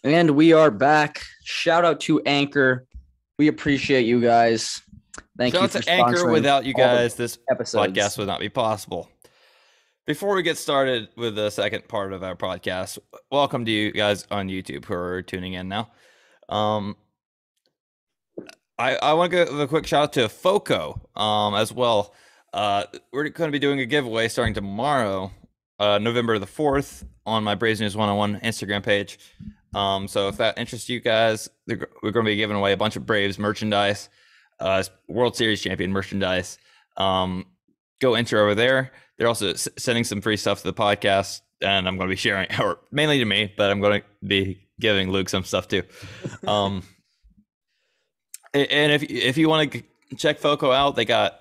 And we are back. Shout out to Anchor. We appreciate you guys. Thank you for Shout out to Anchor. Without you guys, this episodes. podcast would not be possible. Before we get started with the second part of our podcast, welcome to you guys on YouTube who are tuning in now. I want to give a quick shout out to Foco as well. We're going to be doing a giveaway starting tomorrow, November the 4th, on my Braves News 101 Instagram page. So if that interests you guys, we're going to be giving away a bunch of Braves merchandise, World Series champion merchandise. Go enter over there. They're also sending some free stuff to the podcast, and I'm going to be sharing, or mainly to me, but I'm going to be giving Luke some stuff too. And if you want to check Foco out, they got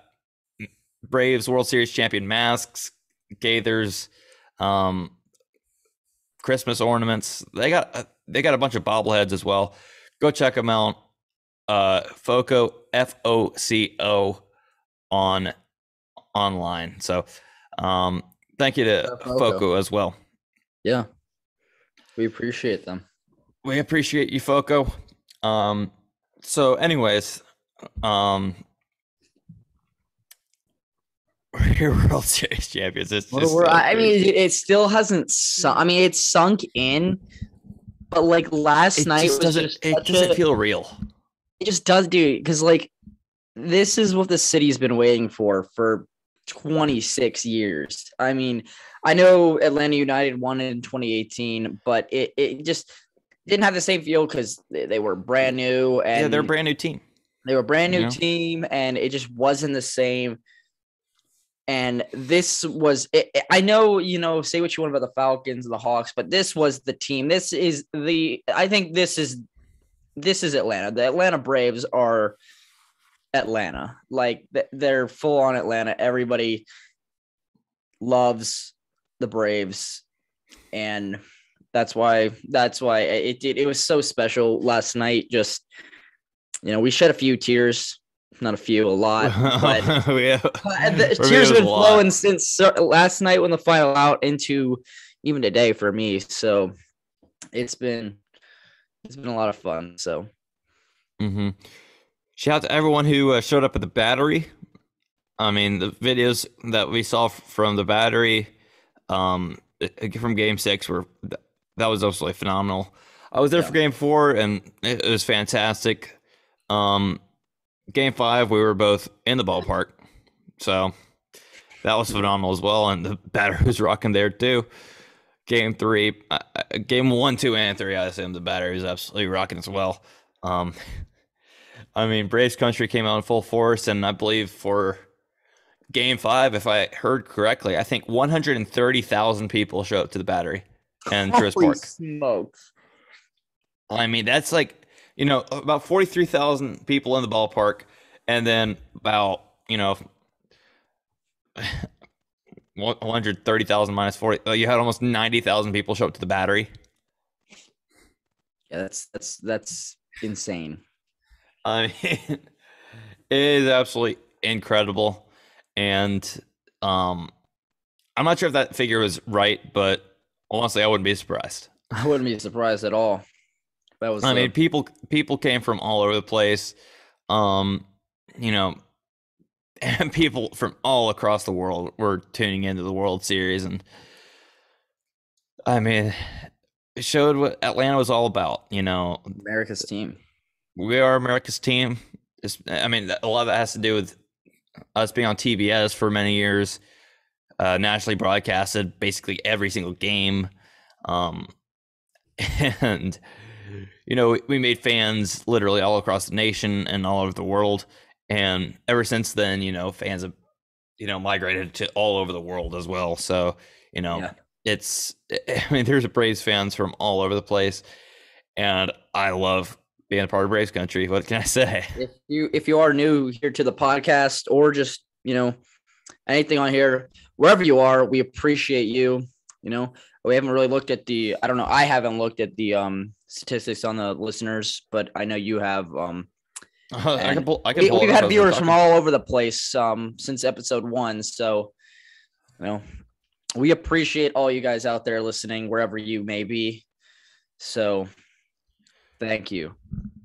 Braves World Series champion masks, gaithers, Christmas ornaments. They got a bunch of bobbleheads as well. Go check them out. Foco, FOCO online. So thank you to Foco as well. Yeah, we appreciate them. We appreciate you, Foco. So anyways, we're World Series champions. It's just I mean, it still hasn't it's sunk in, but like last night it doesn't feel real. It just does, dude, because like this is what the city's been waiting for 26 years. I mean, I know Atlanta United won it in 2018, but it just didn't have the same feel because they were brand new. And yeah, they're a brand new team. They were a brand new team, and it just wasn't the same. And this was it. I know, say what you want about the Falcons and the Hawks, but this was the team. I think this is Atlanta. The Atlanta Braves are Atlanta. Like they're full on Atlanta. Everybody loves the Braves, and that's why it was so special last night. Just, we shed a few tears. Not a few, a lot, but the tears have been flowing since last night when the final out into even today for me. So it's been a lot of fun. So shout out to everyone who showed up at the Battery. I mean, the videos that we saw from the Battery from Game 6 that was absolutely phenomenal. I was there for Game 4, and it was fantastic. Game 5, we were both in the ballpark, so that was phenomenal as well. And the Battery was rocking there too. Game 3, Game 1, 2, and 3, I assume the Battery was absolutely rocking as well. I mean, Braves Country came out in full force, and I believe for Game 5, if I heard correctly, I think 130,000 people showed up to the Battery and Truist Park. Smokes! I mean, that's like, about 43,000 people in the ballpark, and then about, 130,000 minus 40. You had almost 90,000 people show up to the Battery. Yeah, that's insane. I mean, it is absolutely incredible, and I'm not sure if that figure was right, but honestly, I wouldn't be surprised. I wouldn't be surprised at all. I mean, people came from all over the place, and people from all across the world were tuning into the World Series, and I mean, it showed what Atlanta was all about. America's team. We are America's team. A lot of that has to do with us being on TBS for many years, nationally broadcasted basically every single game, and we made fans literally all across the nation and all over the world. And ever since then, fans have, migrated to all over the world as well. So, Yeah. there's Braves fans from all over the place. And I love being a part of Braves country. What can I say? If you are new here to the podcast, or just, anything on here, wherever you are, we appreciate you. We haven't really looked at I haven't looked at the statistics on the listeners, but I know you have. We've had viewers from all over the place since episode 1. So, we appreciate all you guys out there listening, wherever you may be. So, thank you,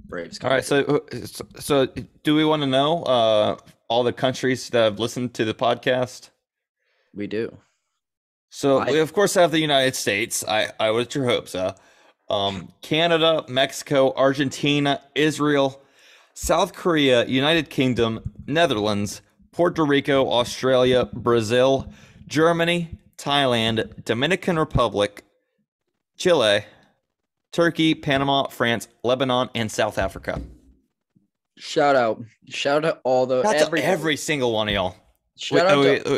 Braves. All right. So do we want to know all the countries that have listened to the podcast? We do. So we, of course, have the United States. I was your hopes. Canada, Mexico, Argentina, Israel, South Korea, United Kingdom, Netherlands, Puerto Rico, Australia, Brazil, Germany, Thailand, Dominican Republic, Chile, Turkey, Panama, France, Lebanon, and South Africa. Shout out all the every single one of y'all.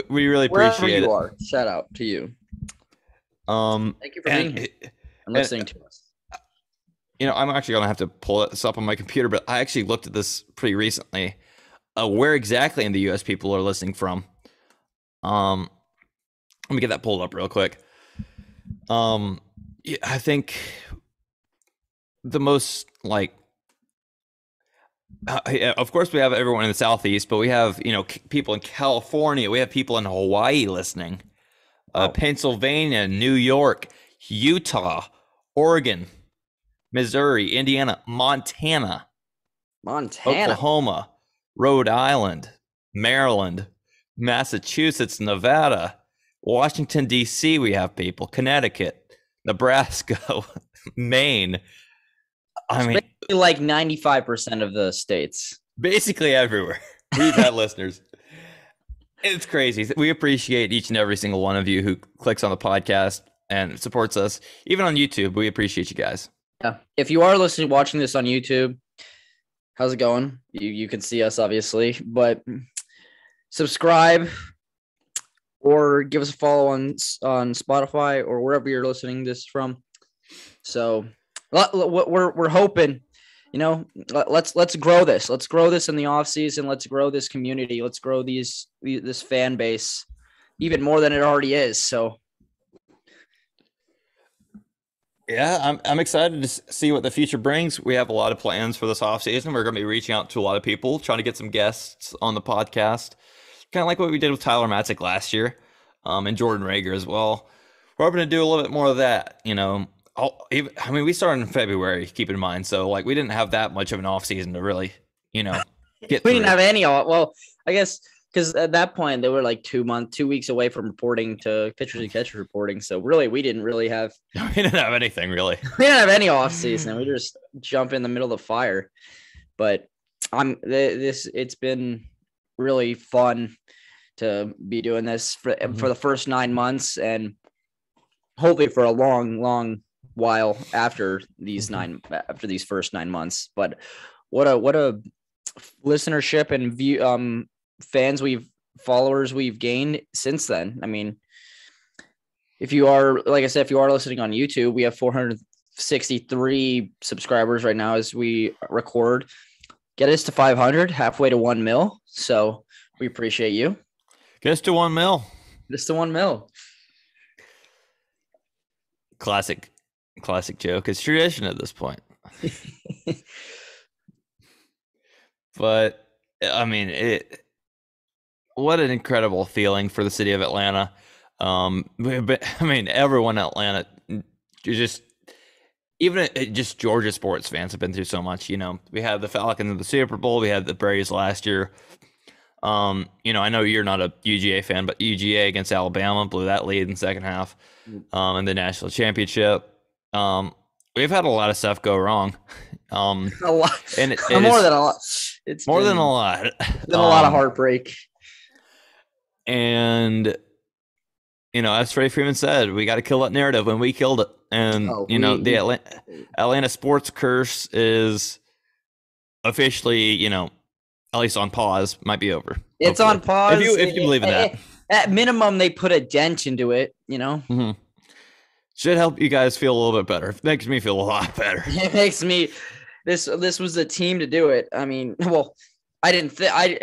We really you appreciate it. Are. Shout out to you. Thank you for being here and listening to us. I'm actually gonna have to pull this up on my computer, but I actually looked at this pretty recently. Where exactly in the U.S. people are listening from? Let me get that pulled up real quick. I think the most of course we have everyone in the Southeast, but we have people in California, we have people in Hawaii listening, Pennsylvania, New York, Utah, Oregon, Missouri, Indiana, Montana, Oklahoma, Rhode Island, Maryland, Massachusetts, Nevada, Washington D.C. We have people, Connecticut, Nebraska, Maine. Like 95% of the states. Basically everywhere. We've had listeners. It's crazy. We appreciate each and every single one of you who clicks on the podcast and supports us. Even on YouTube, we appreciate you guys. Yeah. If you are watching this on YouTube, how's it going? You can see us, obviously. But subscribe or give us a follow on Spotify or wherever you're listening this from. So we're hoping, let's grow this. Let's grow this in the off season. Let's grow this community. Let's grow this fan base even more than it already is. So, yeah, I'm excited to see what the future brings. We have a lot of plans for this off season. We're going to be reaching out to a lot of people, trying to get some guests on the podcast, kind of like what we did with Tyler Matzik last year, and Jordan Rager as well. We're hoping to do a little bit more of that, we started in February, keep in mind. So, we didn't have that much of an off season to really, get We didn't have any. Well, I guess because at that point, they were like 2 weeks away from reporting to pitchers and catchers reporting. So, really, we didn't really have. We didn't have anything, really. We didn't have any off season. We just jump in the middle of the fire. But it's been really fun to be doing this for the first 9 months, and hopefully for a long while after these first 9 months. But what a listenership and followers we've gained since then. I mean, if you are listening on YouTube, we have 463 subscribers right now as we record. Get us to 500, halfway to 1 mil. So we appreciate you. Get us to 1 mil. Get us to 1 mil. Classic joke. It's tradition at this point. But what an incredible feeling for the city of Atlanta. Everyone in Atlanta, just Georgia sports fans have been through so much. We had the Falcons in the Super Bowl. We had the Braves last year. I know you're not a UGA fan, but UGA against Alabama blew that lead in the second half in the national championship. We've had a lot of stuff go wrong. A lot. And more than a lot. It's more than a lot. Been a lot of heartbreak. And, as Freddie Freeman said, we got to kill that narrative, and we killed it. And Oh, the Atlanta sports curse is officially, at least on pause, might be over. It's hopefully. on pause. If you believe in that. At minimum, they put a dent into it, Mm-hmm. Should help you guys feel a little bit better. It makes me feel a lot better. It makes me this was the team to do it. I mean, well, I didn't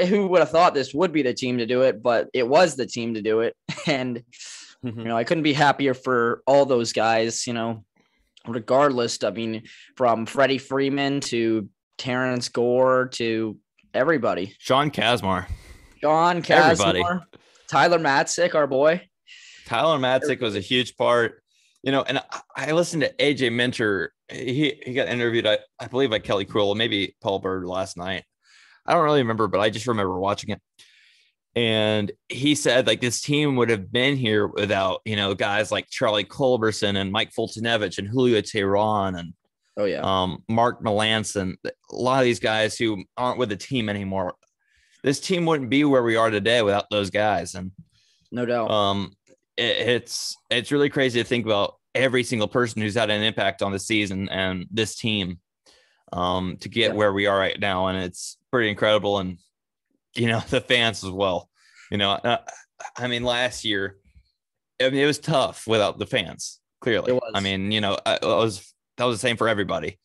who would have thought this would be the team to do it, but it was the team to do it. And I couldn't be happier for all those guys, regardless. I mean, from Freddie Freeman to Terrence Gore to everybody. Sean Kazmar. Everybody. Tyler Matzik, our boy. Tyler Matzik was a huge part. And I listened to AJ Minter. He got interviewed, I believe, by Kelly Cruel, maybe Paul Bird last night. I don't really remember, but I just remember watching it. And he said, like, this team would have been here without, guys like Charlie Culberson and Mike Fultonevich and Julio Teheran and Mark Melanson. A lot of these guys who aren't with the team anymore. This team wouldn't be where we are today without those guys. And no doubt. It's really crazy to think about every single person who's had an impact on the season and this team to get where we are right now. And it's pretty incredible. And, the fans as well, I mean, last year, it was tough without the fans, clearly. It was. I mean, that was the same for everybody.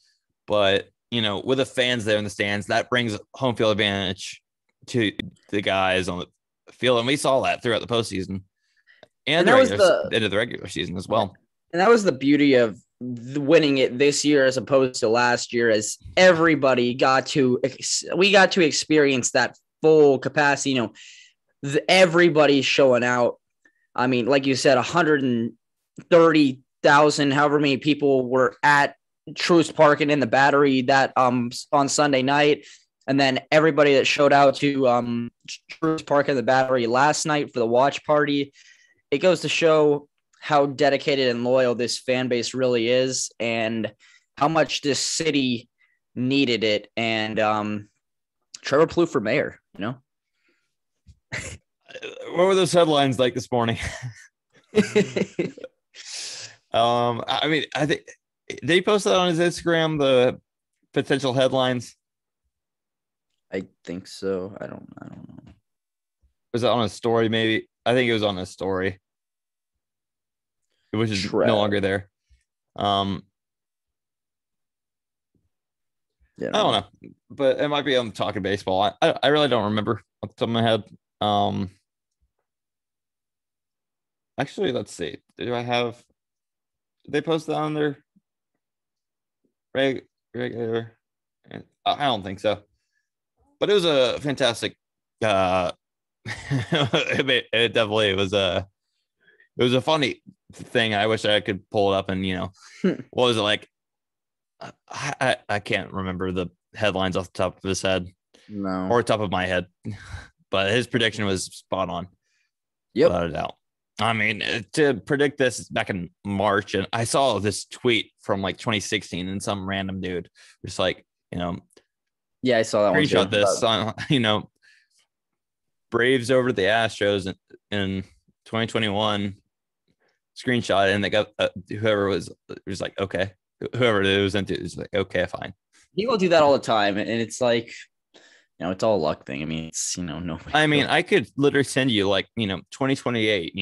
But, with the fans there in the stands, that brings home field advantage to the guys on the field. And we saw that throughout the postseason. And that was the end of the regular season as well. And that was the beauty of winning it this year as opposed to last year, as everybody we got to experience that full capacity. Everybody showing out. I mean, like you said, 130,000, however many people were at Truist Park and in the Battery that on Sunday night. And then everybody that showed out to Truist Park and the Battery last night for the watch party. It goes to show how dedicated and loyal this fan base really is and how much this city needed it. And Trevor Plouffe for mayor, What were those headlines like this morning? I mean, I think they posted on his Instagram the potential headlines. I think so. I don't know. Was it on a story? Maybe. I think it was on a story, which is no longer there. I don't know, but it might be on Talking Baseball. I really don't remember off the top of my head. Actually, let's see. Did they post that on their regular? I don't think so. But it was a fantastic. It definitely was a funny thing. I wish I could pull it up and what was it like? I can't remember the headlines off the top of his head, or top of my head, but his prediction was spot on. Yep, without a doubt. I mean, to predict this back in March, and I saw this tweet from like 2016, and some random dude just like yeah, I saw that one. Screenshot this on Braves over the Astros in 2021. Screenshot, and they got whoever was like, okay, whoever it was into is like, okay, fine. People do that all the time, and it's like, it's all a luck thing. I mean, it's no. I mean, I could literally send you like 2028.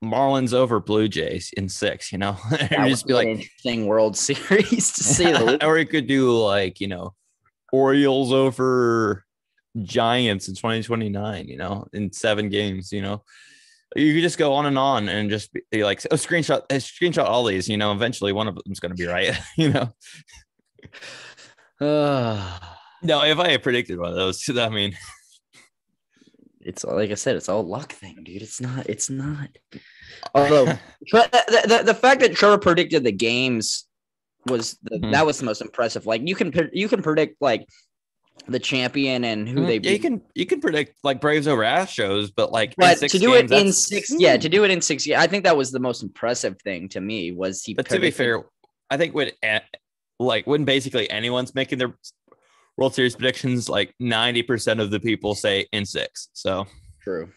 Marlins over Blue Jays in 6. That just be like interesting World Series to see the least. Or it could do like Orioles over Giants in 2029. In 7 games. You could just go on and just be like, oh, screenshot all these. Eventually one of them's going to be right. No, if I had predicted one of those, I mean, it's like I said, it's all luck thing, dude. It's not. Although the fact that Trevor predicted the games was that was the most impressive. Like you can predict like the champion and who they beat. You can predict like Braves over Astros, but to do it in 6, to do it in 6, I think that was the most impressive thing to me was he. But to be fair, I think when basically anyone's making their World Series predictions, like 90% of the people say in 6. So true.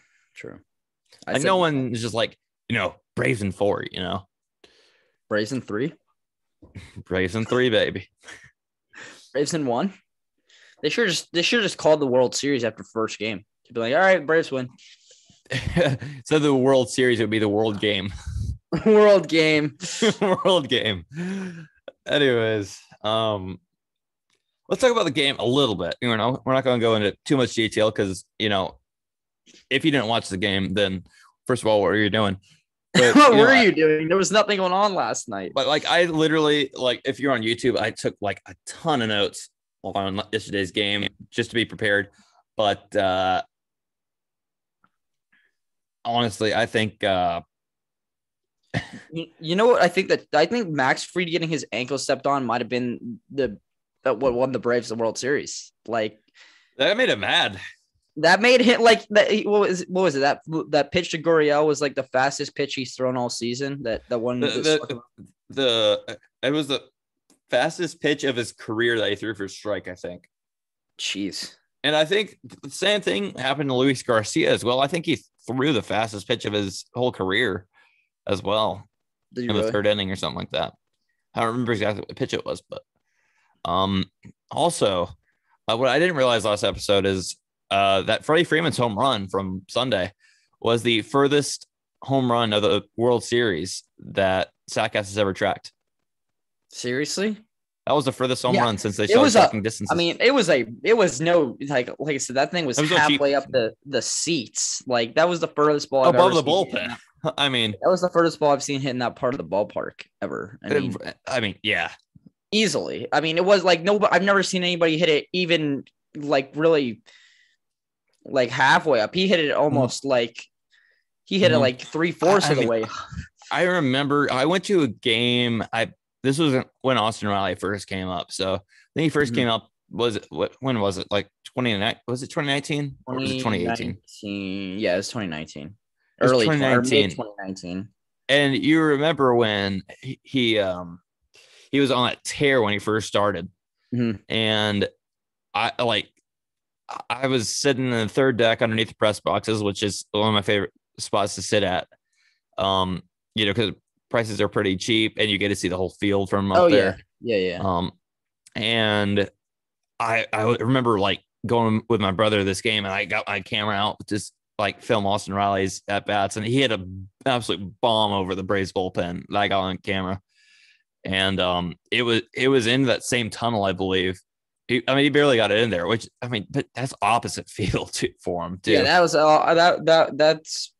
Like no one is just like, Braves in 4, Braves in 3. Braves in 3, baby. Braves in 1. They should just called the World Series after first game to be like, all right, Braves win. So the World Series would be the World Game. World Game. World Game. Anyways, let's talk about the game a little bit. We're not going to go into too much detail because, if you didn't watch the game, then first of all, what were you doing? But, what were you doing? There was nothing going on last night. But I literally, if you're on YouTube, I took a ton of notes on yesterday's game just to be prepared. But honestly, I think you know what? I think Max Fried getting his ankle stepped on might have been what won the Braves the World Series. That made him mad. That made him that. What was it? That pitch to Gurriel was the fastest pitch he's thrown all season. That one. It was the fastest pitch of his career that he threw for a strike, I think. Jeez. And I think the same thing happened to Luis Garcia as well. I think he threw the fastest pitch of his whole career as well in the third inning or something like that. I don't remember exactly what pitch it was, but also what I didn't realize last episode is that Freddie Freeman's home run from Sunday was the furthest home run of the World Series that Statcast has ever tracked. Seriously? That was the furthest home run since they started tracking distances. I mean, it was no like I said, that thing was halfway up the seats. That was the furthest ball above the bullpen. I mean, that was the furthest ball I've seen hitting that part of the ballpark ever. I mean, yeah, easily. I mean, it was I've never seen anybody hit it even really halfway up. He hit it almost he hit it 3/4 of the way. I remember I went to a game. This was when Austin Riley first came up. So I think he first came up. When was it? 2019? Was it 2019 or was it 2018? Yeah, it was 2019. Early 2019. 2019. And you remember when he was on that tear when he first started. Mm-hmm. And I was sitting in the third deck underneath the press boxes, which is one of my favorite spots to sit at. Because prices are pretty cheap and you get to see the whole field from up there. Yeah. And I remember going with my brother to this game, and I got my camera out to just film Austin Riley's at bats, and he hit an absolute bomb over the Braves bullpen that I got on camera. And it was in that same tunnel, I believe. He barely got it in there, which but that's opposite field for him too. Yeah, that was that's.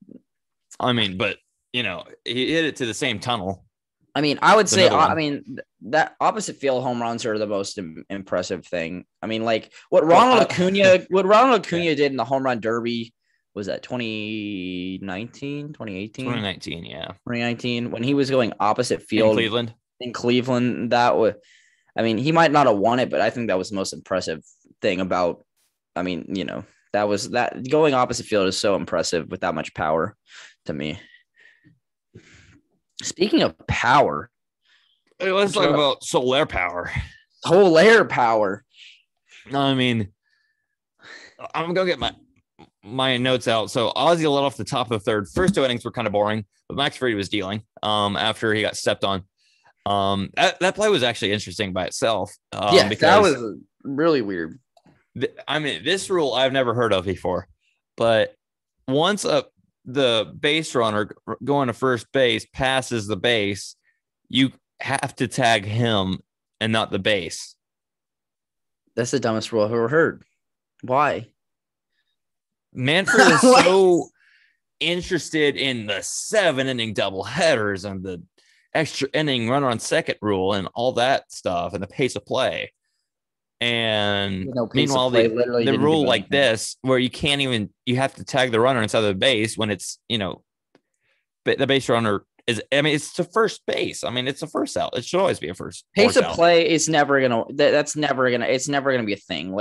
But he hit it to the same tunnel. I would say, that opposite field home runs are the most impressive thing. What Ronald Acuna did in the home run derby, was that 2019, 2018? 2019, yeah. 2019, when he was going opposite field in Cleveland. That was, he might not have won it, but I think that was the most impressive thing about, that going opposite field is so impressive with that much power to me. Speaking of power, let's talk about Soler power. Soler power. I'm gonna get my notes out. So Ozzy led off the top of the third. First two innings were kind of boring, but Max Fried was dealing after he got stepped on. That play was actually interesting by itself. Because that was really weird. This rule I've never heard of before, but once the base runner going to first base passes the base, you have to tag him and not the base. That's the dumbest rule I've ever heard. Why? Manfred is so interested in the 7-inning doubleheaders and the extra inning runner on second rule and all that stuff and the pace of play. And meanwhile, the rule like this, where you can't even, you have to tag the runner inside of the base when it's, the base runner is, it's the first base. It's a first out. It should always be a first. Pace of play is never going to, it's never going to be a thing.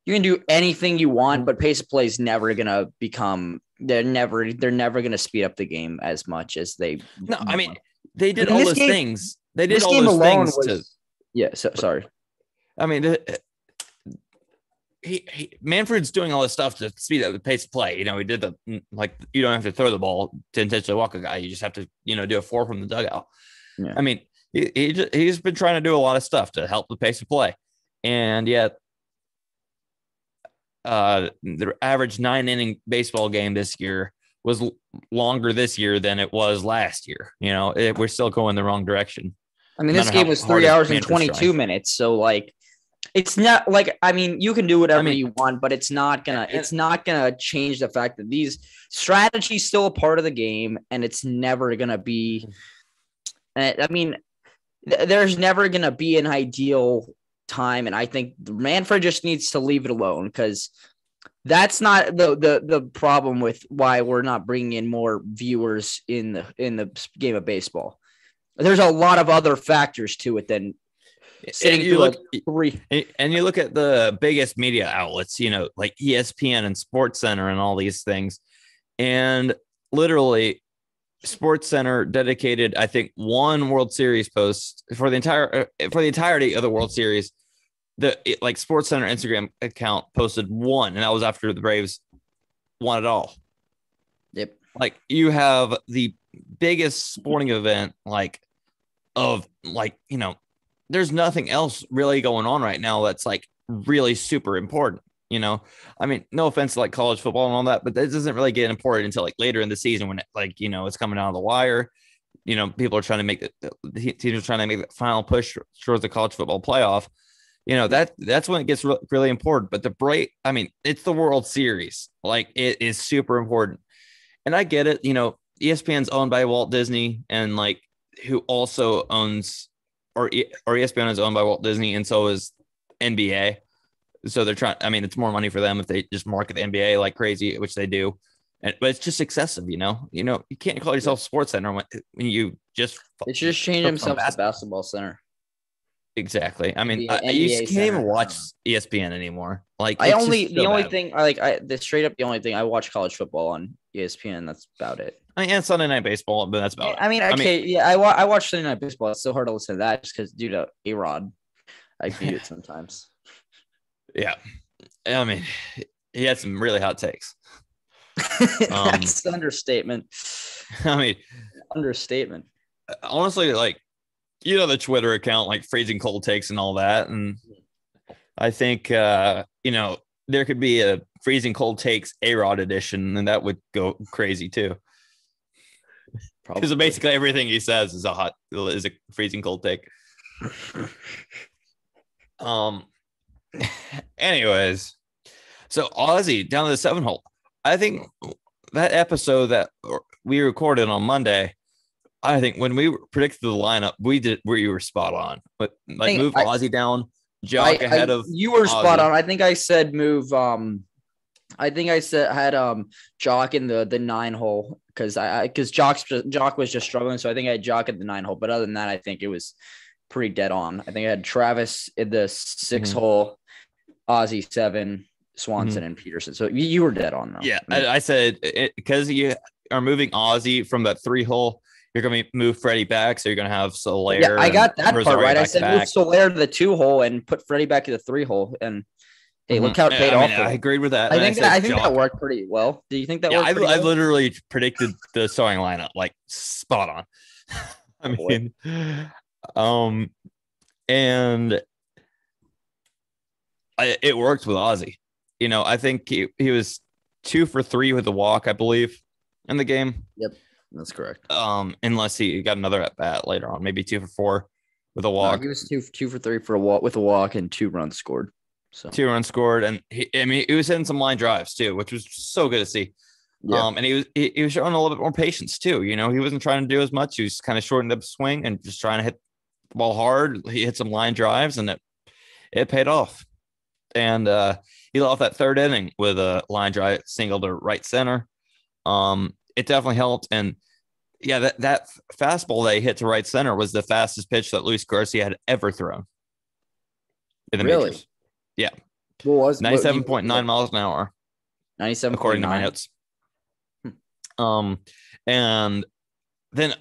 You can do anything you want, but pace of play is never going to become, they're never going to speed up the game as much as they. No, they did all those things. They did all those things. Yeah. Sorry. Manfred's doing all this stuff to speed up the pace of play. He did you don't have to throw the ball to intentionally walk a guy. You just have to, do a 4 from the dugout. Yeah. I mean, he's been trying to do a lot of stuff to help the pace of play. And yet, the average 9-inning baseball game this year was longer this year than it was last year. We're still going the wrong direction. I mean, this game was 3 hours and 22 minutes. So it's not you can do whatever you want, but it's not gonna change the fact that these strategies still a part of the game, and it's never gonna be. There's never gonna be an ideal time, and I think Manfred just needs to leave it alone, because that's not the problem with why we're not bringing in more viewers in the game of baseball. There's a lot of other factors to it than sitting through three. And you look at the biggest media outlets, like ESPN and SportsCenter and all these things, and literally SportsCenter dedicated, I think, one World Series post for the entirety of the World Series. SportsCenter Instagram account posted one, and that was after the Braves won it all. Yep. You have the biggest sporting event, there's nothing else really going on right now that's really super important. No offense to college football and all that, but that doesn't really get important until later in the season when it's coming down to the wire. People are trying to make the teams are trying to make the final push towards the college football playoff. That's when it gets really important. But it's the World Series. It is super important. And I get it. ESPN's owned by Walt Disney, and who also owns, or ESPN is owned by Walt Disney, and so is NBA. So they're trying. It's more money for them if they just market the NBA like crazy, which they do. But it's just excessive. You can't call yourself Sports Center when you just. It should just change themselves to Basketball Center. Exactly. You can't even watch ESPN anymore. The only thing I watch college football on ESPN. That's about it. And Sunday Night Baseball, but that's about it. I watch Sunday Night Baseball. It's so hard to listen to that just because due to A-Rod, I mute it sometimes. Yeah. He had some really hot takes. That's an understatement. Understatement. Honestly, the Twitter account, Freezing Cold Takes and all that. And I think, there could be a Freezing Cold Takes A-Rod edition, and that would go crazy too. Because basically everything he says is a freezing cold take. Anyways, so Ozzy down to the 7-hole. I think that episode that we recorded on Monday, I think when we predicted the lineup, we were spot on. But move Ozzy down, Jock ahead of you were Ozzy. Spot on. I think I said move. I think I had Jock in the 9-hole because Jock was just struggling, so I think I had Jock at the 9-hole. But other than that, I think it was pretty dead on. I think I had Travis in the 6-hole, Ozzy 7, Swanson and Peterson. So you were dead on though. Yeah, I said because you are moving Ozzy from that 3-hole. You're going to move Freddie back, so you're going to have Soler. Yeah, I got that part right. I said move Soler to the 2-hole and put Freddie back to the 3-hole, and hey, look how it paid off. I agreed with that. I think that worked pretty well. Do you think that worked? I literally predicted the starting lineup spot on. And it worked with Ozzy. I think he was 2 for 3 with a walk, I believe, in the game. Yep. That's correct. Unless he got another at bat later on, maybe 2 for 4 with a walk. No, he was 2 for 3 for a walk with a walk and 2 runs scored. So 2 runs scored, and he was hitting some line drives too, which was so good to see. Yeah. And he was showing a little bit more patience too. He wasn't trying to do as much. He was kind of shortened up swing and just trying to hit the ball hard. He hit some line drives, and it paid off. And he left that 3rd inning with a line drive single to right center. It definitely helped. And yeah, that fastball that he hit to right center was the fastest pitch that Luis Garcia had ever thrown in the majors. Yeah. What was 97.9 miles an hour. 97, according to my notes. And then,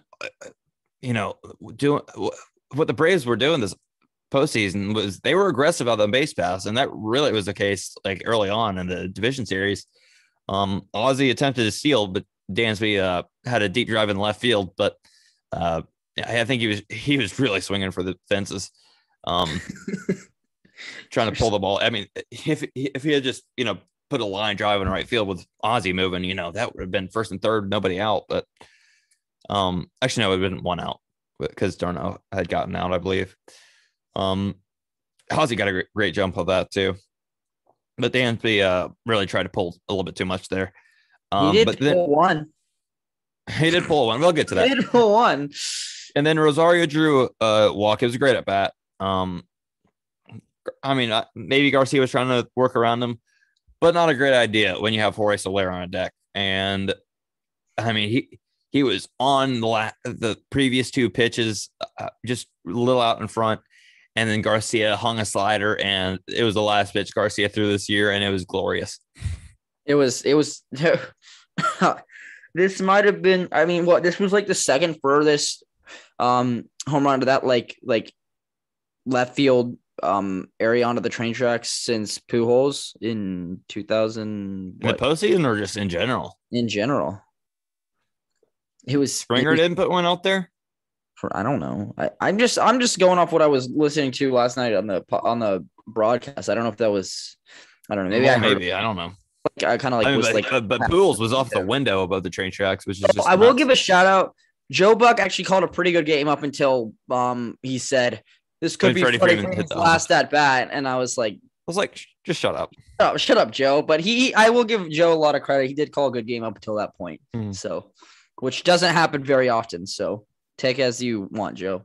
doing what the Braves were doing this postseason was they were aggressive on the base pass, and that really was the case like early on in the division series. Ozzy attempted to steal, but Dansby had a deep drive in left field, but I think he was really swinging for the fences, trying to pull the ball. I mean, if he had just put a line drive in right field with Ozzy moving, that would have been first and third, nobody out. But actually, no, it would have been one out because Darno had gotten out, I believe. Ozzy got a great jump of that too, but Dansby really tried to pull a little bit too much there. He did pull one. He did pull one. We'll get to that. He did pull one. And then Rosario drew a walk. It was a great at bat. I mean, maybe Garcia was trying to work around him, but not a great idea when you have Jorge Soler on a deck. And I mean, he was on the previous two pitches, just a little out in front. And then Garcia hung a slider, and it was the last pitch Garcia threw this year, and it was glorious. It was. This might have been. I mean, this was like the second furthest home run to that like left field area onto the train tracks since Pujols in 2000. In the postseason or just in general? In general, it was. Springer didn't put one out there. I don't know. I'm just going off what I was listening to last night on the broadcast. I don't know if that was. I don't know. Maybe I don't know. I kind of like but Pujols was off the window above the train tracks, which is just. I will give a shout out. Joe Buck actually called a pretty good game up until he said this could be Freddie Freeman's last at bat, and I was like, just shut up. Oh, shut up, Joe. But I will give Joe a lot of credit. He did call a good game up until that point, so which doesn't happen very often. So take as you want, Joe.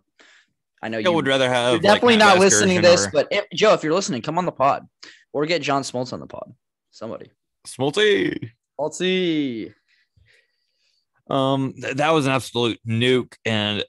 I know you would rather have. You're definitely not listening to this, but Joe, if you're listening, come on the pod or get John Smoltz on the pod. Somebody. Smoltzy. That was an absolute nuke, and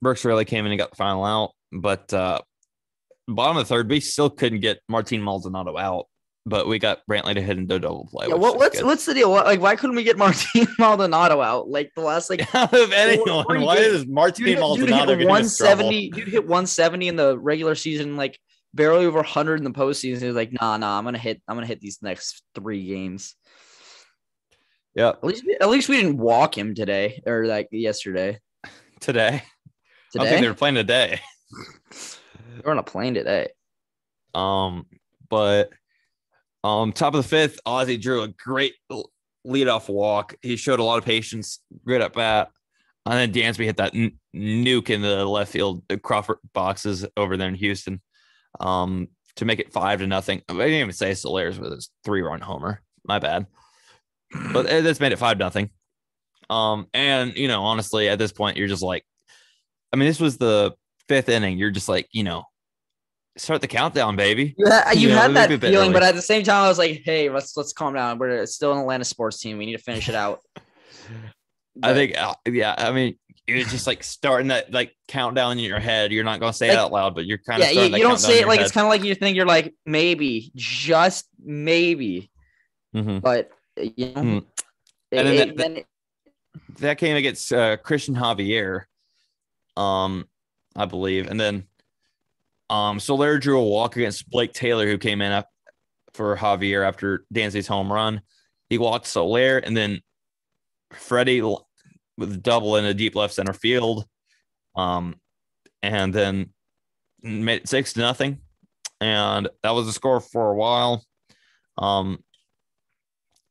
Brooks really came in and got the final out. But bottom of the third, we still couldn't get Martin Maldonado out, but we got Brantley to hit into double play. Yeah, what's the deal? Why couldn't we get Martin Maldonado out? Like the last out of anyone, why is Martin Maldonado hit 170? Dude hit 170 in the regular season, like barely over 100 in the postseason. He's like, nah, I'm gonna hit these next 3 games. Yeah. At least we didn't walk him today or like yesterday. Today? I don't think they were playing today. They're on a plane today. But top of the fifth, Ozzy drew a great leadoff walk. He showed a lot of patience, great at bat. And then Dansby hit that nuke in the left field Crawford boxes over there in Houston. To make it 5-0. I didn't even say Soler's with his 3-run homer. My bad. But that's made it 5-0. And honestly, at this point, you're just like, I mean, this was the 5th inning. You're just like, start the countdown, baby. You had that feeling, but at the same time, I was like, hey, let's calm down. We're still an Atlanta sports team. We need to finish it out. I think, I mean, you're just like starting that like countdown in your head. You're not going to say it out loud, but you're kind of you don't say it like head. It's kind of like you think you're like maybe, just maybe, but and then that came against Christian Javier, I believe, and then Soler drew a walk against Blake Taylor, who came in up for Javier after Dansby's home run. He walked Soler, and then Freddie with a double in a deep left center field, and then made it 6-0, and that was the score for a while.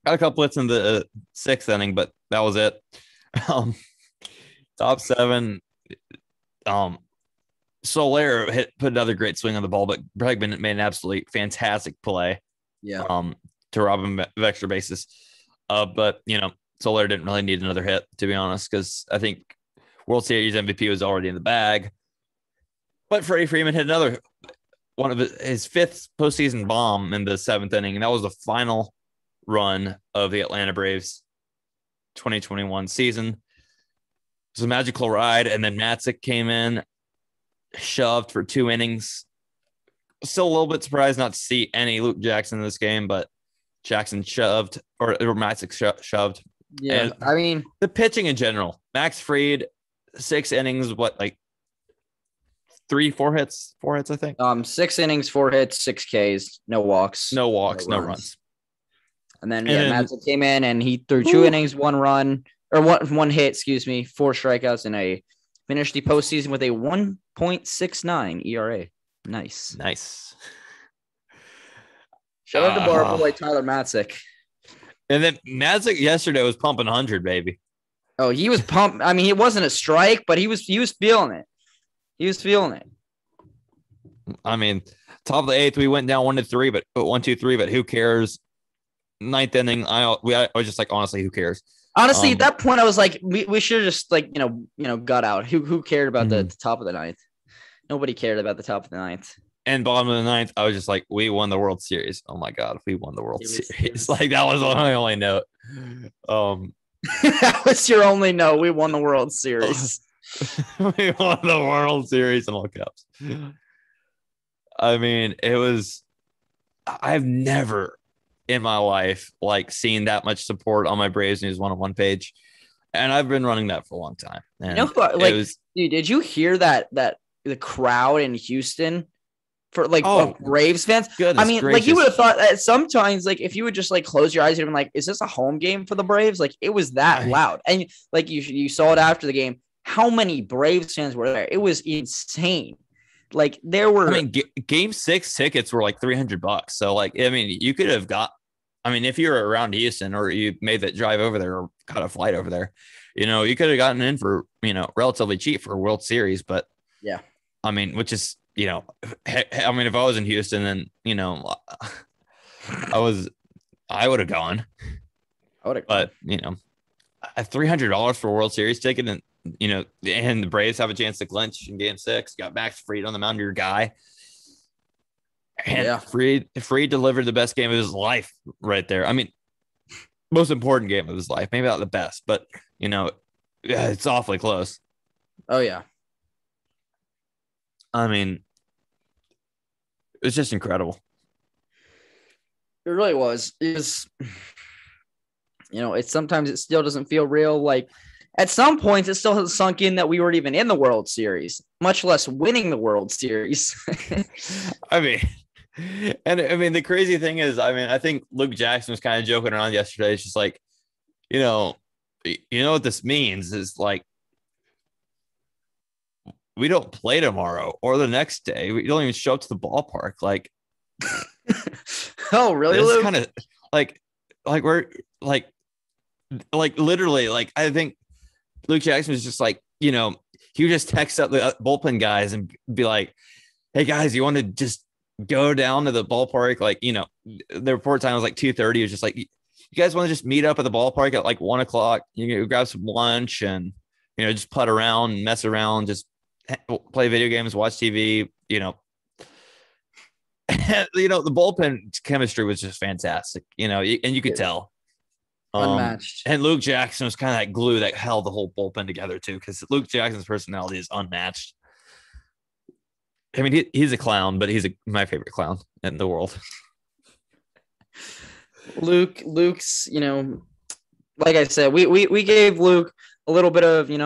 Got a couple hits in the 6th inning, but that was it. Top 7. Soler put another great swing on the ball, but Bregman made an absolutely fantastic play. Yeah. To rob him of extra bases. But Soler didn't really need another hit, to be honest, because I think World Series MVP was already in the bag. But Freddie Freeman hit another one of his 5th postseason bomb in the 7th inning, and that was the final run of the Atlanta Braves 2021 season. It was a magical ride, and then Matzik came in, shoved for 2 innings. Still a little bit surprised not to see any Luke Jackson in this game, but Jackson shoved, or Matzik shoved. Yeah, and I mean, the pitching in general. Max Fried, 6 innings, 4 hits, I think. 6 innings, 4 hits, 6 Ks, no walks, no runs. And then Madsen came in and he threw 2 innings, 1 run, or one hit, 4 strikeouts, and finished the postseason with a 1.69 ERA. Nice. Shout out to our boy Tyler Matzik. And then Matzik yesterday was pumping 100, baby. Oh, he was pumped. I mean, it wasn't a strike, but he was feeling it. I mean, top of the 8th, we went down 1-3, but 1-2-3. But who cares? 9th inning, I was just like, honestly, who cares? Honestly, at that point, I was like, we should have just got out. Who cared about the top of the 9th? Nobody cared about the top of the 9th. And bottom of the 9th, I was just like, we won the World Series. Oh my God, we won the World Series. Like, that was my only note. That was your only note. We won the World Series. We won the World Series in all caps. I mean, I've never in my life seen that much support on my Braves News 101 page. And I've been running that for a long time. And dude, did you hear that the crowd in Houston for Braves fans? I mean, gracious. You would have thought that sometimes, if you would just close your eyes and be is this a home game for the Braves? It was that loud. And you saw it after the game. How many Braves fans were there? It was insane. There were. I mean, Game 6 tickets were $300. So you could have got. I mean, if you were around Houston or you made that drive over there or got a flight over there, you could have gotten in for relatively cheap for a World Series. But yeah, I mean, which is if I was in Houston, then I would have gone. But at $300 for a World Series ticket, and and the Braves have a chance to clinch in Game 6. Got Max Fried on the mound, your guy. And Fried delivered the best game of his life right there. I mean, most important game of his life. Maybe not the best, but it's awfully close. Oh yeah. I mean, it was just incredible. It really was. It was. Sometimes it still doesn't feel real. At some points, it still hasn't sunk in that we weren't even in the World Series, much less winning the World Series. The crazy thing is, I think Luke Jackson was kind of joking around yesterday. It's just what this means is we don't play tomorrow or the next day. We don't even show up to the ballpark. Oh, really? It's kind of we're literally I think Luke Jackson was just he would just text up the bullpen guys and be like, hey guys, you want to just go down to the ballpark? The report time was 2:30. It was just you guys want to just meet up at the ballpark at 1 o'clock, grab some lunch and, just putt around and mess around, just play video games, watch TV, the bullpen chemistry was just fantastic, and you could tell. Unmatched. And Luke Jackson was kind of that glue that held the whole bullpen together too, because Luke Jackson's personality is unmatched. I mean, he's a clown, but he's my favorite clown in the world. Luke's, like I said, we gave Luke a little bit of, we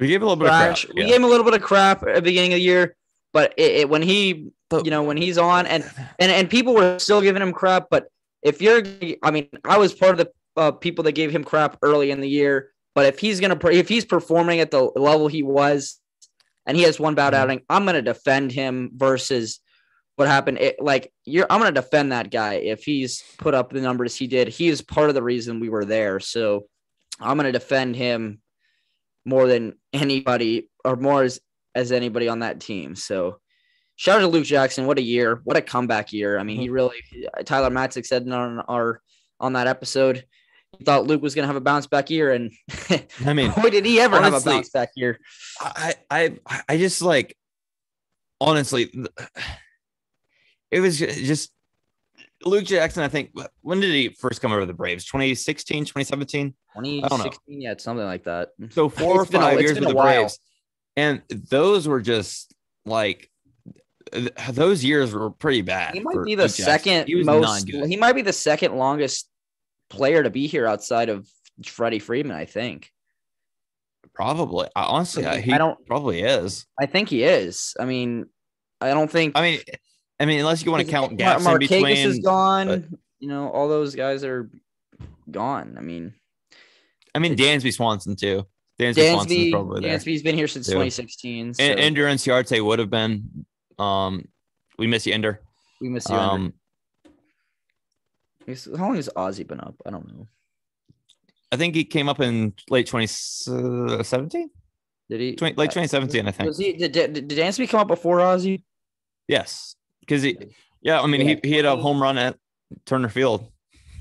gave a little bit of crap. We gave him a little bit of crap at the beginning of the year, but when he's on and people were still giving him crap, but I was part of the people that gave him crap early in the year, but if he's performing at the level he was, and he has one bad outing, I'm going to defend him versus what happened. I'm going to defend that guy. If he's put up the numbers he did, he is part of the reason we were there. So I'm going to defend him more than anybody, or more as anybody on that team. So shout out to Luke Jackson. What a year. What a comeback year. I mean, Tyler Matzik said on that episode, he thought Luke was going to have a bounce back year. And boy, did he ever have a bounce back year. I just honestly, it was just Luke Jackson. I think, when did he first come over to the Braves? 2016, 2017? 2016, yeah, it's something like that. So 4 or 5 years with the Braves. And those were just those years were pretty bad. He might be the second most. He might be the second longest player to be here outside of Freddie Freeman, I think. Probably. Honestly, I he don't. probably is. I think he is. I mean, I don't think. I mean, unless you want to count gaps in Marquez is between. gone. All those guys are gone. I mean, Dansby Swanson too. Dansby Swanson's probably there. Dansby's been here since 2016. So. Ender and Ciarte would have been. We miss you, Ender. We miss you, Ender. How long has Ozzy been up? I don't know. I think he came up in late 2017. Did he? Late 2017, I think. Did Dansby come up before Ozzy? Yes, because he hit a home run at Turner Field.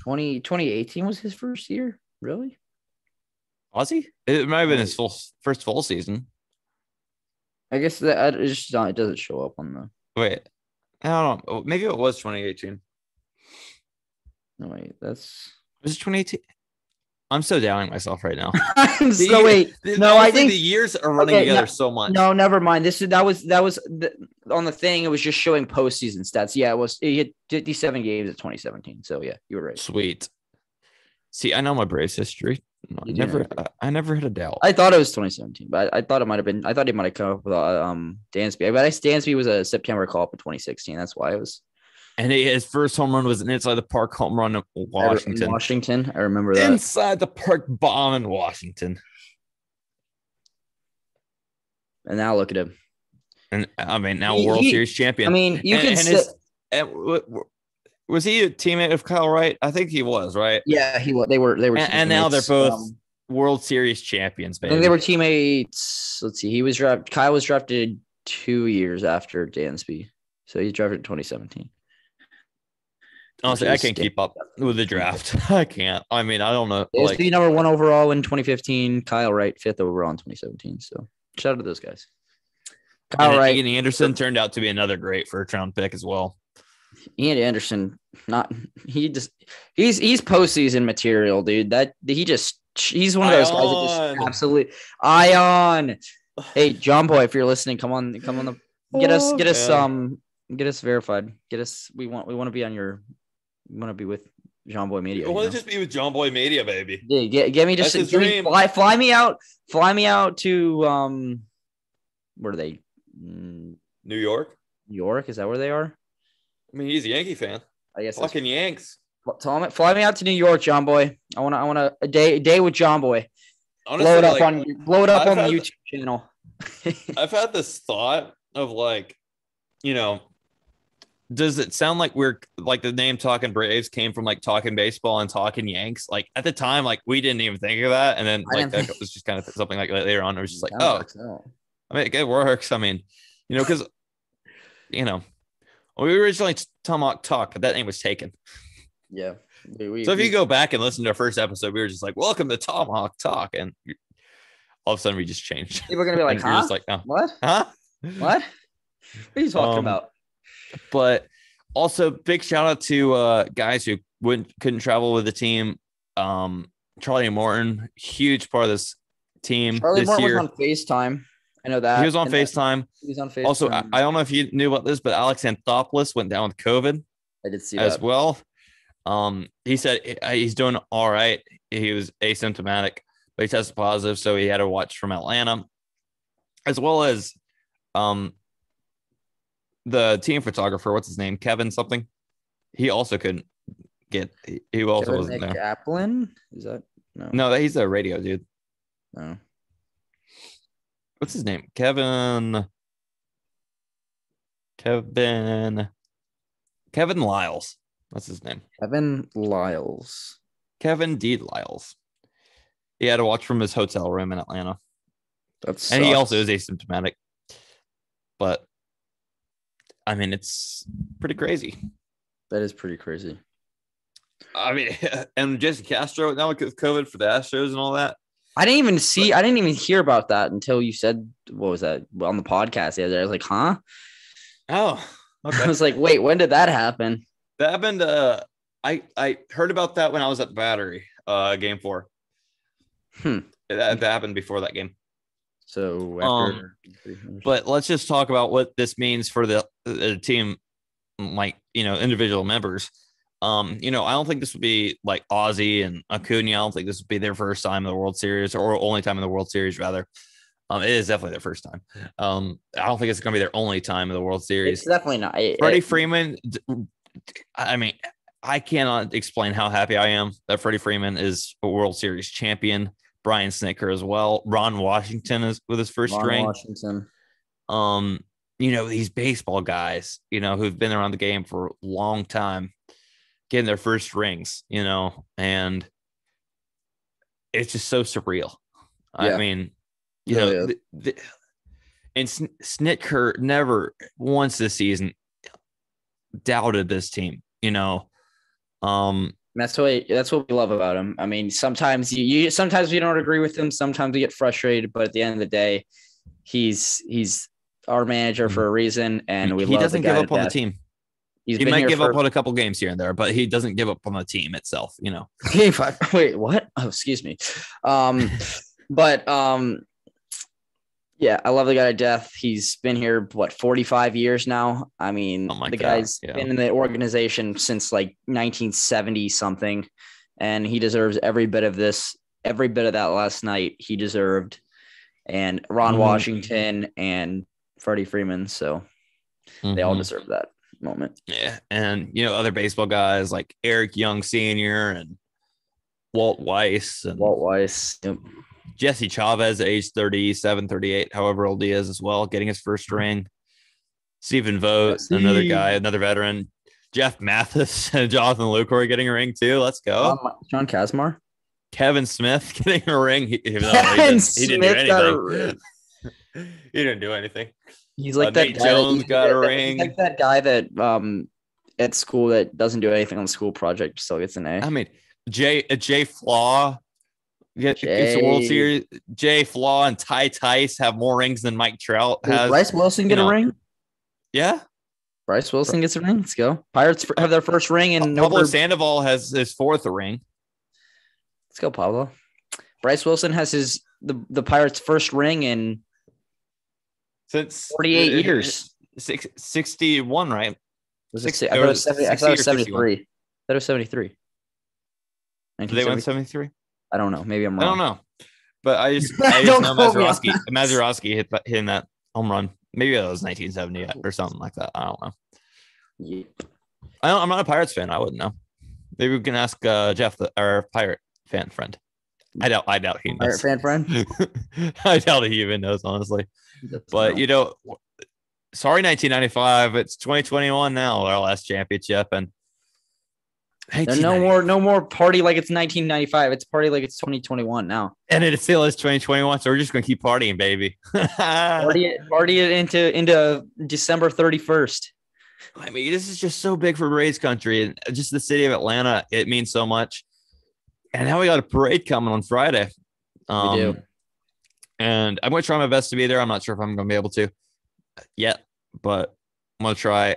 2018 was his first year. Really? Ozzy? It might have been his first full season. I guess that it doesn't show up on the. Wait, I don't know. Maybe it was 2018. No, wait, was it 2018? I'm so doubting myself right now. I think the years are running together so much. No, never mind. That was on the thing. It was just showing postseason stats. Yeah, it was. He had 57 games at 2017. So yeah, you were right. Sweet. See, I know my Braves history. I never had a doubt. I thought it was 2017, but I thought it might have been. I thought he might have come up with Dansby. But Dansby was a September call up in 2016. That's why it was. And his first home run was an inside the park home run in Washington. I remember that. Inside the park bomb in Washington. And now look at him. And now World Series champion. Was he a teammate of Kyle Wright? I think he was, right? Yeah, he was. They were. And now they're both World Series champions. Baby. I think they were teammates. Let's see. Kyle was drafted 2 years after Dansby, so he drafted in 2017. Honestly, I can't keep up with the draft. I can't. I don't know. Dansby number 1 overall in 2015. Kyle Wright 5th overall in 2017. So shout out to those guys. Kyle Wright and Anderson turned out to be another great first round pick as well. Ian Anderson, he's postseason material, dude. He's one of those guys that just absolutely Ion. Hey, John Boy, if you're listening, come on get us verified. We want to be on your. We want to be with John Boy Media. I want to just be with John Boy Media, baby. Yeah, get me just fly me out to where are they? New York. New York, is that where they are? I mean, he's a Yankee fan. I guess fucking Yanks. Fly me out to New York, John Boy. I want a day with John Boy. Honestly, blow it up on the YouTube channel. I've had this thought of does it sound like we're like the name Talking Braves came from like Talking Baseball and Talking Yanks? Like at the time, like we didn't even think of that, and then that was just kind of something like later on. It was just like, it works. Because we originally Tomahawk Talk, but that name was taken. Yeah. So if you go back and listen to our first episode, we were just like, "Welcome to Tomahawk Talk," and all of a sudden we just changed. People are gonna be like, "Huh? Just like, oh. What? Huh? What? What are you talking about?" But also, big shout out to guys who couldn't travel with the team. Charlie Morton, huge part of this team. Charlie Morton was on FaceTime. I know that he was on FaceTime. He was on FaceTime. Also, I don't know if you knew about this, but Alex Anthopoulos went down with COVID. I did see as well. He said he's doing all right. He was asymptomatic, but he tested positive, so he had to watch from Atlanta, as well as the team photographer. What's his name? Kevin something. He also couldn't get. He also Kevin wasn't there. Kaplan? Is that no? No, he's a radio dude. No. What's his name? Kevin Lyles. That's his name. Kevin Lyles. Kevin D. Lyles. He had to watch from his hotel room in Atlanta. And he also is asymptomatic. But it's pretty crazy. That is pretty crazy. And Jesse Castro now with COVID for the Astros and all that. I didn't even hear about that until you said, what was that on the podcast the other day? I was like, huh? Oh, okay. I was like, wait, when did that happen? That happened. I heard about that when I was at the Battery, game 4. That happened before that game. So, but let's just talk about what this means for the team, like, individual members. I don't think this would be like Ozzy and Acuna. I don't think this would be their first time in the World Series, or only time in the World Series, rather. It is definitely their first time. I don't think it's going to be their only time in the World Series. It's definitely not. Freddie Freeman, I mean, I cannot explain how happy I am that Freddie Freeman is a World Series champion. Brian Snitker as well. Ron Washington is with his first ring. Washington. These baseball guys, who've been around the game for a long time, getting their first rings, and it's just so surreal. Yeah. I mean, and Snitker never once this season doubted this team, That's what we love about him. I mean, sometimes sometimes you don't agree with him, sometimes you get frustrated, but at the end of the day, he's our manager for a reason, and he doesn't give up on the team. He might give up on a couple games here and there, but he doesn't give up on the team itself, Wait, what? Oh, excuse me. Yeah, I love the guy to death. He's been here, 45 years now? I mean, guy's been in the organization since like 1970 something, and he deserves every bit of that last night he deserved. And Ron Washington and Freddie Freeman, so they all deserve that moment. Yeah, and other baseball guys like Eric Young Sr. and Walt Weiss. Yep. Jesse Chavez at age 37, 38, however old he is as well, getting his first ring. Stephen Vogt, another guy, another veteran. Jeff Mathis and Jonathan Lucroy getting a ring too. Let's go. John Kazmar. Kevin Smith getting a ring. He didn't do anything. He didn't do anything. He's like that Nate guy Jones got a ring. He's like that guy that at school that doesn't do anything on the school project still gets an A. I mean, Jay Flaw gets the World Series. Jay Flaw and Ty Tice have more rings than Mike Trout has. Did Bryce Wilson get a ring? Yeah. Bryce Wilson gets a ring. Let's go. Pirates have their first ring, and Pablo Sandoval has his fourth ring. Let's go, Pablo. Bryce Wilson has the Pirates' first ring in since 48 years. 61, right? Was it I thought it was 70, I thought it was 73. I thought it was 73. Did they win 73? I don't know. Maybe I'm wrong. I don't know. But I just know Mazeroski hitting that home run. Maybe it was 1970 or something like that. I don't know. Yeah. I'm not a Pirates fan. I wouldn't know. Maybe we can ask Jeff, our Pirate fan friend. I doubt he knows. Pirate fan friend? I doubt he even knows, honestly. But, sorry, 1995. It's 2021 now, our last championship. And no more party like it's 1995. It's party like it's 2021 now. And it still is 2021, so we're just going to keep partying, baby. party it into December 31st. I mean, this is just so big for Rays country, and just the city of Atlanta. It means so much. And now we got a parade coming on Friday. We do. And I'm going to try my best to be there. I'm not sure if I'm going to be able to yet, but I'm going to try.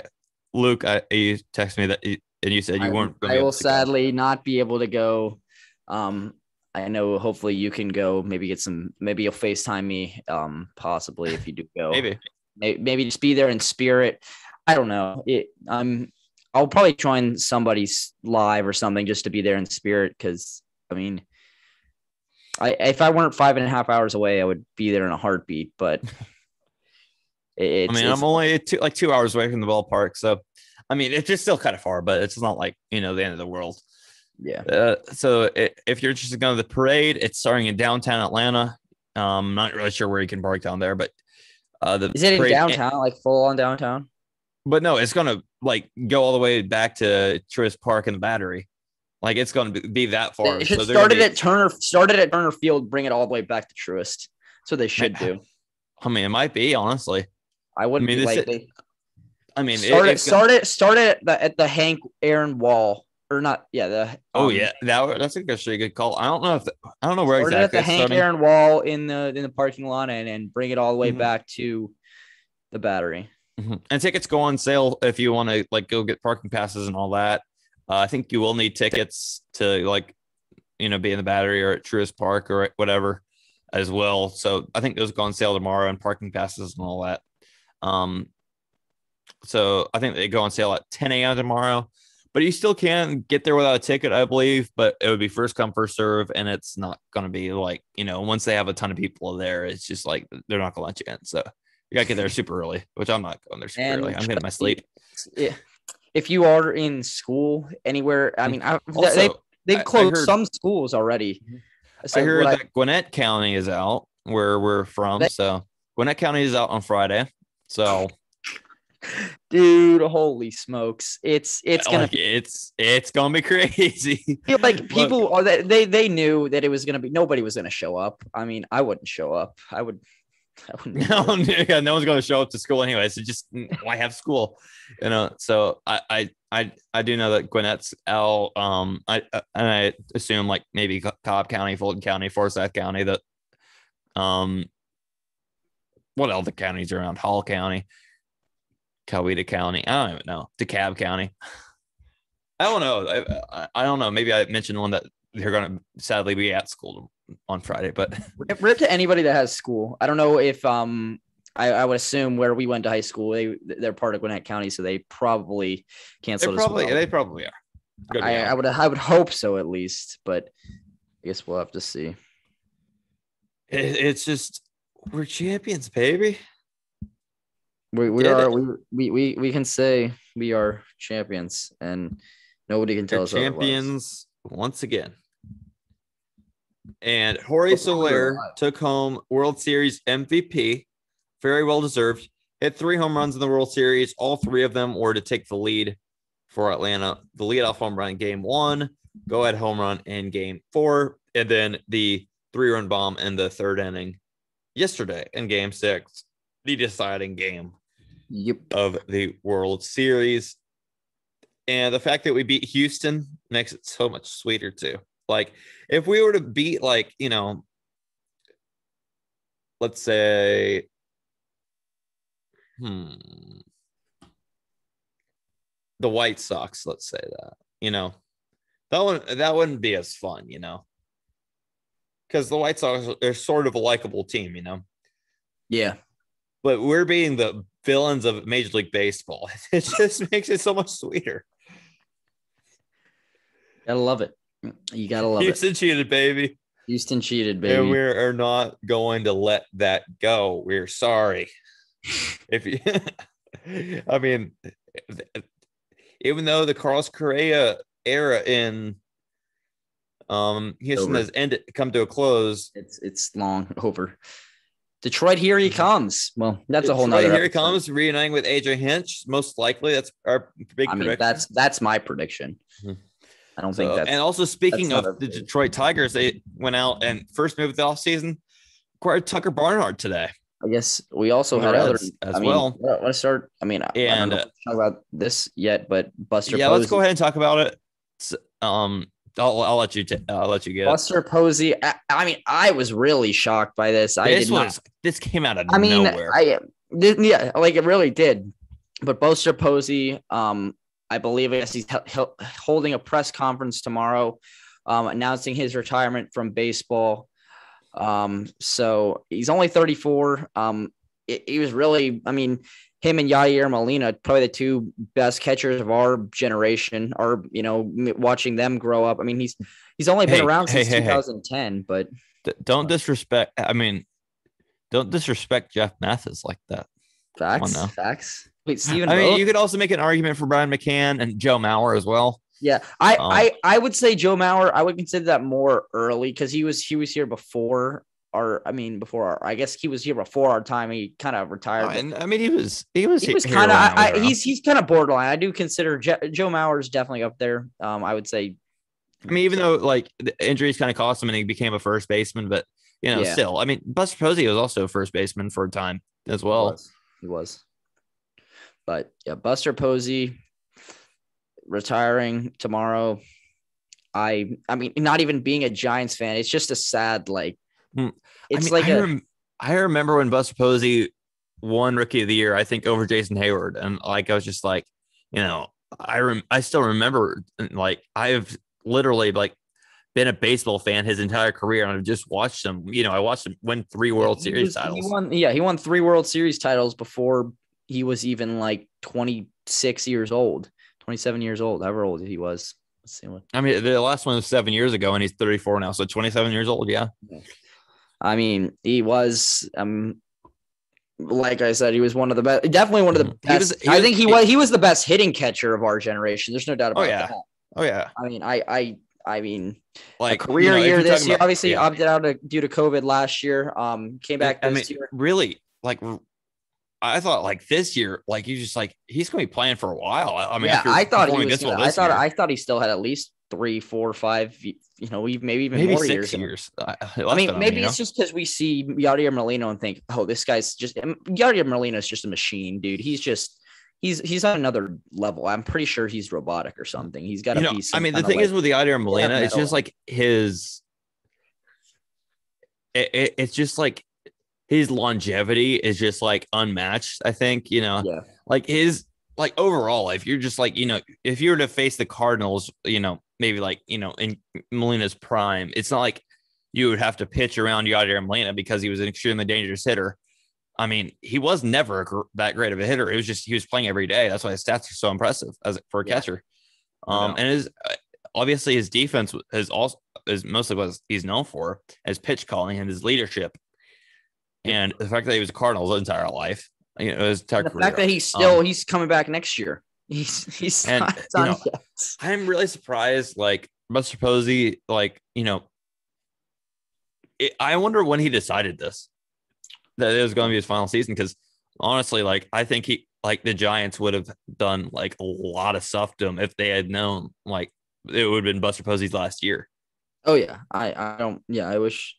Luke, you texted me that, and you said you weren't going to be able to. I will sadly not be able to go. I know hopefully you can go, maybe you'll FaceTime me, possibly if you do go. Maybe just be there in spirit. I don't know. I'll probably join somebody's live or something just to be there in spirit. Cause I mean, if I weren't 5.5 hours away, I would be there in a heartbeat, but I'm only 2 hours away from the ballpark. So, I mean, it's just still kind of far, but it's not like, the end of the world. Yeah. So if you're interested in going to the parade, it's starting in downtown Atlanta. I'm not really sure where you can park down there, but is it in downtown, like full on downtown? But no, it's going to go all the way back to Truist Park and the Battery. Like it's going to be that far. It should started at Turner Field, bring it all the way back to Truist. That's what they should do. I mean, it might be, honestly. I wouldn't be likely. Start it at the Hank Aaron Wall. Or not, yeah. That's actually a good call. I don't know where exactly. At the Hank Aaron Wall in the parking lot and bring it all the way back to the Battery. Mm-hmm. And tickets go on sale if you want to go get parking passes and all that. I think you will need tickets to be in the Battery or at Truist Park or whatever as well. So I think those go on sale tomorrow, and parking passes and all that. So I think they go on sale at 10 a.m. tomorrow. but you still can get there without a ticket, I believe. But it would be first come, first serve, and it's not going to be like, once they have a ton of people there, it's just like they're not going to let you in. So you got to get there super early, which I'm not going there super early. I'm getting my sleep. Yeah. If you are in school anywhere, I mean, they've closed some schools already. So I heard that Gwinnett County is out where we're from. So Gwinnett County is out on Friday. So, dude, holy smokes! It's gonna be crazy. Feel like people they knew that it was gonna be. Nobody was gonna show up. I mean, I wouldn't show up. I wouldn't. No one's going to show up to school anyway. So just why have school? So I do know that Gwinnett's out. I assume like maybe Cobb County, Fulton County, Forsyth County. That what other counties are around? Hall County, Coweta County. I don't even know. DeKalb County. I don't know. I don't know. Maybe I mentioned one that they're going to sadly be at school on Friday, but rip to anybody that has school. I don't know if I would assume where we went to high school, they're part of Gwinnett County, so they probably canceled. They probably are. I would hope so at least, but I guess we'll have to see. It's just we're champions, baby. We can say we are champions, and nobody can tell us champions otherwise. Once again. And Jorge Soler took home World Series MVP. Very well deserved. Hit 3 home runs in the World Series. All 3 of them were to take the lead for Atlanta. The leadoff home run in Game 1, go-ahead home run in Game 4, and then the 3-run bomb in the 3rd inning yesterday in Game 6, the deciding game of the World Series. And the fact that we beat Houston makes it so much sweeter too. Like if we were to beat let's say the White Sox, let's say that wouldn't be as fun, because the White Sox are sort of a likable team, Yeah. But we're being the villains of Major League Baseball. It just makes it so much sweeter. Gotta love it. You gotta love Houston cheated, baby. Houston cheated, baby. And we are not going to let that go. We're sorry. I mean, even though the Carlos Correa era in Houston has come to a close, it's long over. Detroit, here he comes. Well, that's a whole nother. Here he comes, reuniting with AJ Hinch. Most likely, that's our big prediction. That's my prediction. Mm-hmm. I don't think that's. And also, speaking of the Detroit Tigers, they went out and first move of the offseason acquired Tucker Barnhart today. I guess we also had others as well. Let's start. I don't know if talk about this yet, but Buster. Yeah, Posey. Let's go ahead and talk about it. I'll let you. I'll let you get Buster Posey. I mean, I was really shocked by this. This came out of nowhere. It really did. But Buster Posey, I believe he's holding a press conference tomorrow, announcing his retirement from baseball. So he's only 34. He was really, him and Yair Molina, probably the 2 best catchers of our generation, or, watching them grow up. I mean, he's only been around since 2010, but don't disrespect. Don't disrespect Jeff Mathis like that. Facts. Wait, Steven. You could also make an argument for Brian McCann and Joe Mauer as well. Yeah, I would say Joe Mauer. I would consider that more early because he was here before I guess he was here before our time. He kind of retired. He was kind of. He's kind of borderline. I do consider Joe Mauer is definitely up there. I would say. Even though the injuries kind of cost him and he became a first baseman, but still, Buster Posey was also a first baseman for a time as well. He was. But yeah, Buster Posey retiring tomorrow. I mean, not even being a Giants fan, it's just a sad I remember when Buster Posey won Rookie of the Year, I think over Jason Hayward, and I was just I still remember I've literally been a baseball fan his entire career, and I've just watched him. I watched him win 3 World Series titles. He won 3 World Series titles before he was even 26 years old, 27 years old, however old he was. Let's see what. I mean, the last one was 7 years ago, and he's 34 now, so 27 years old. Yeah. I mean, he was. Like I said, he was one of the best. Definitely one of the best. I think he was the best hitting catcher of our generation. There's no doubt about that. Oh yeah. I mean, like a career year this year. Obviously, opted out due to COVID last year. Came back this year. Really, like I thought, like this year, like he's gonna be playing for a while. I mean, I thought he was. I thought he still had at least 3, 4, 5. Maybe even more 6 years. I mean, maybe it's just because we see Yadier Molina and think, oh, this guy's just Yadier Molina is just a machine, dude. He's on another level. I'm pretty sure he's robotic or something. He's got to be. I mean, the thing is with the Yadier Molina, it's just like his. It's just like his longevity is just like unmatched. I think like his overall, if you're just like if you were to face the Cardinals, maybe like in Molina's prime, it's not like you would have to pitch around Yadier Molina because he was an extremely dangerous hitter. I mean, he was never that great of a hitter. It was just he was playing every day. That's why his stats are so impressive for a catcher. And obviously his defense is mostly what he's known for, his pitch calling and his leadership, and the fact that he was a Cardinals his entire life. His entire career. Fact that he's coming back next year. He's I'm really surprised. Like Buster Posey, I wonder when he decided that it was going to be his final season, because honestly, I think the Giants would have done a lot of stuff to him if they had known it would have been Buster Posey's last year. Oh yeah, I wish.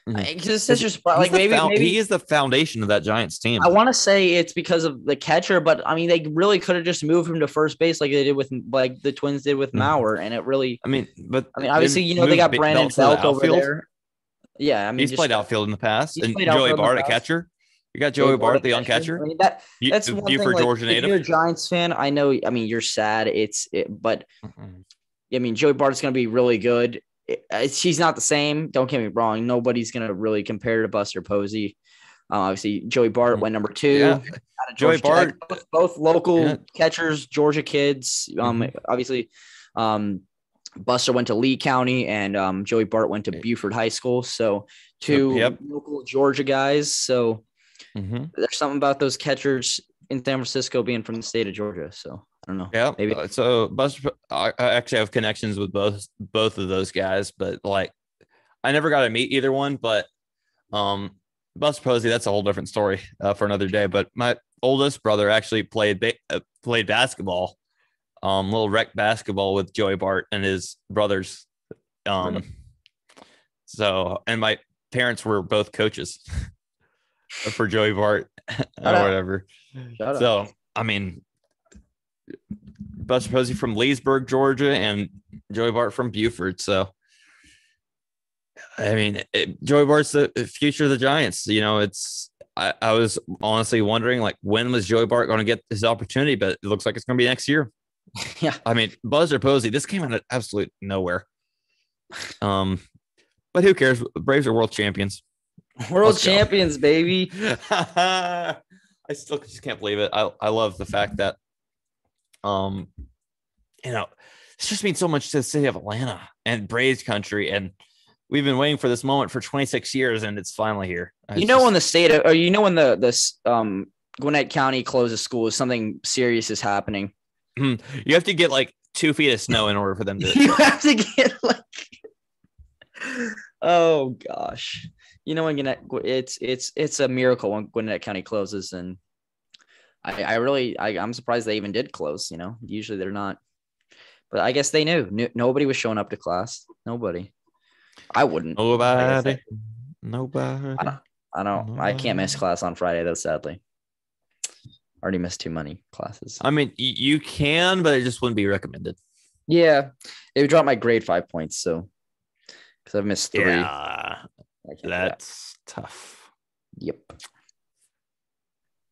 Because it's maybe he is the foundation of that Giants team. I want to say it's because of the catcher, but I mean they really could have just moved him to first base like they did with the Twins did with Mauer, and it really. I mean, obviously they got Brandon Belt over there. Yeah, I mean he's played outfield in the past, and Joey Bart at catcher. You got Joey Bart, the young catcher. I mean, that's one thing. For Georgia native. If you're a Giants fan, I know. I mean, you're sad. But I mean, Joey Bart's going to be really good. She's not the same. Don't get me wrong. Nobody's going to really compare to Buster Posey. Obviously, Joey Bart went number 2. Yeah. Joey Bart, both local catchers, Georgia kids. Obviously, Buster went to Lee County, and Joey Bart went to Buford High School. So 2 local Georgia guys. So there's something about those catchers in San Francisco being from the state of Georgia. So I don't know. Yeah. Maybe. So Buster, I actually have connections with both of those guys, but I never got to meet either one. But Buster Posey, that's a whole different story for another day. But my oldest brother actually played basketball, little rec basketball with Joey Bart and his brothers. So, and my parents were both coaches for Joey Bart or whatever. So, I mean, Buster Posey from Leesburg, Georgia, and Joey Bart from Buford. So, I mean, Joey Bart's the future of the Giants. I was honestly wondering, when was Joey Bart going to get his opportunity? But it looks like it's going to be next year. Yeah. I mean, Buster Posey, this came out of absolute nowhere. But who cares? The Braves are world champions. World champions, baby. I still just can't believe it. I love the fact that, it's just means so much to the city of Atlanta and Braves country. And we've been waiting for this moment for 26 years, and it's finally here. When the Gwinnett County closes schools, something serious is happening. You have to get 2 feet of snow in order for them to. You have to get oh gosh, when Gwinnett, it's a miracle when Gwinnett County closes, and I'm surprised they even did close. Usually they're not, but I guess they knew nobody was showing up to class. Nobody. I wouldn't. Nobody. I don't. I can't miss class on Friday though. Sadly, already missed too many classes. I mean, you can, but it just wouldn't be recommended. Yeah, it would drop my grade 5 points. So, because I've missed 3. Yeah, that's tough. Yep.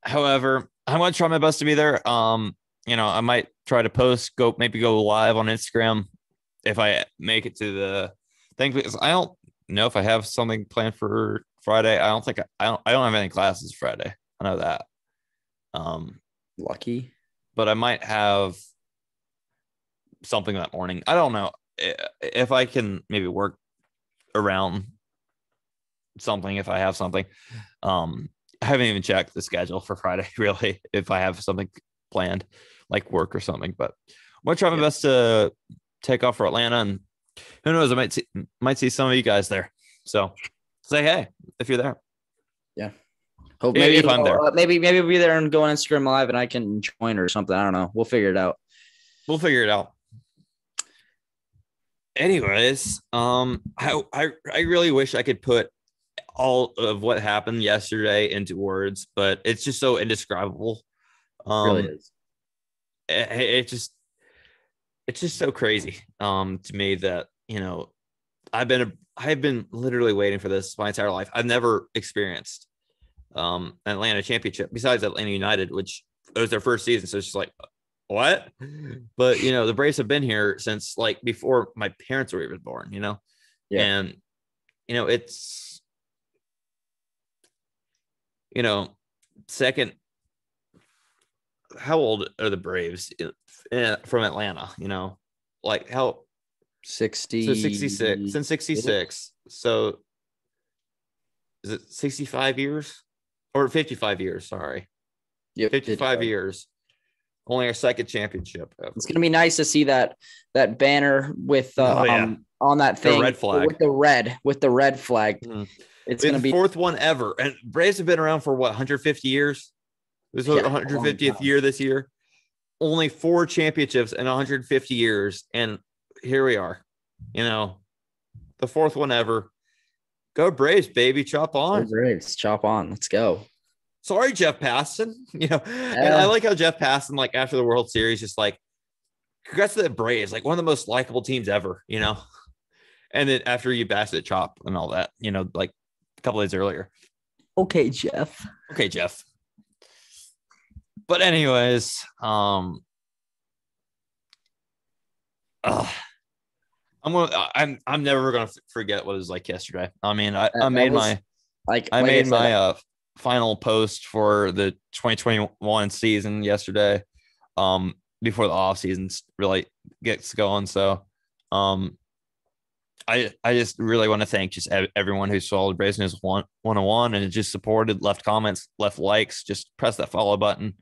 However, I'm going to try my best to be there. I might try to maybe go live on Instagram if I make it to the thing, because I don't know if I have something planned for Friday. I don't have any classes Friday. I know that. Lucky. But I might have something that morning. I don't know if I can maybe work around something if I have something. I haven't even checked the schedule for Friday, really, if I have something planned, like work or something. But I'm gonna try my best to take off for Atlanta, and who knows, I might see some of you guys there. So say hey if you're there. Yeah. Hope maybe if I'm there. Maybe we'll be there and go on Instagram Live and I can join or something. I don't know. We'll figure it out. Anyways, I really wish I could put all of what happened yesterday into words, but it's just so indescribable. It really is. It's just so crazy to me that, you know, I've been literally waiting for this my entire life. I've never experienced an Atlanta championship besides Atlanta United, which it was their first season. So it's just like, what? But, you know, the Braves have been here since like before my parents were even born, you know? Yeah. And, you know, it's, you know, second, how old are the Braves from Atlanta? You know, like how 60, so 66 since 66. So is it 65 years or 55 years? Sorry. Yeah, 55 years. Only our second championship ever. It's gonna be nice to see that banner with on that thing, the red flag with the red flag. Mm-hmm. It's gonna be the fourth one ever. And Braves have been around for what, 150 years? This was 150th year this year. Only 4 championships in 150 years, and here we are. You know, the fourth one ever. Go Braves, baby! Chop on. Go Braves, chop on. Let's go. Sorry, Jeff Passan. You know, and I like how Jeff Passan, like after the World Series, just like, congrats to the Braves, like one of the most likable teams ever. You know, and then after you bashed it, chop and all that, you know, like a couple days earlier. Okay, Jeff. But anyways, I'm never gonna forget what it was like yesterday. I mean, I made my final post for the 2021 season yesterday, before the off season really gets going. So, I just really want to thank just everyone who followed Braves News 101 and just supported, left comments, left likes, just press that follow button.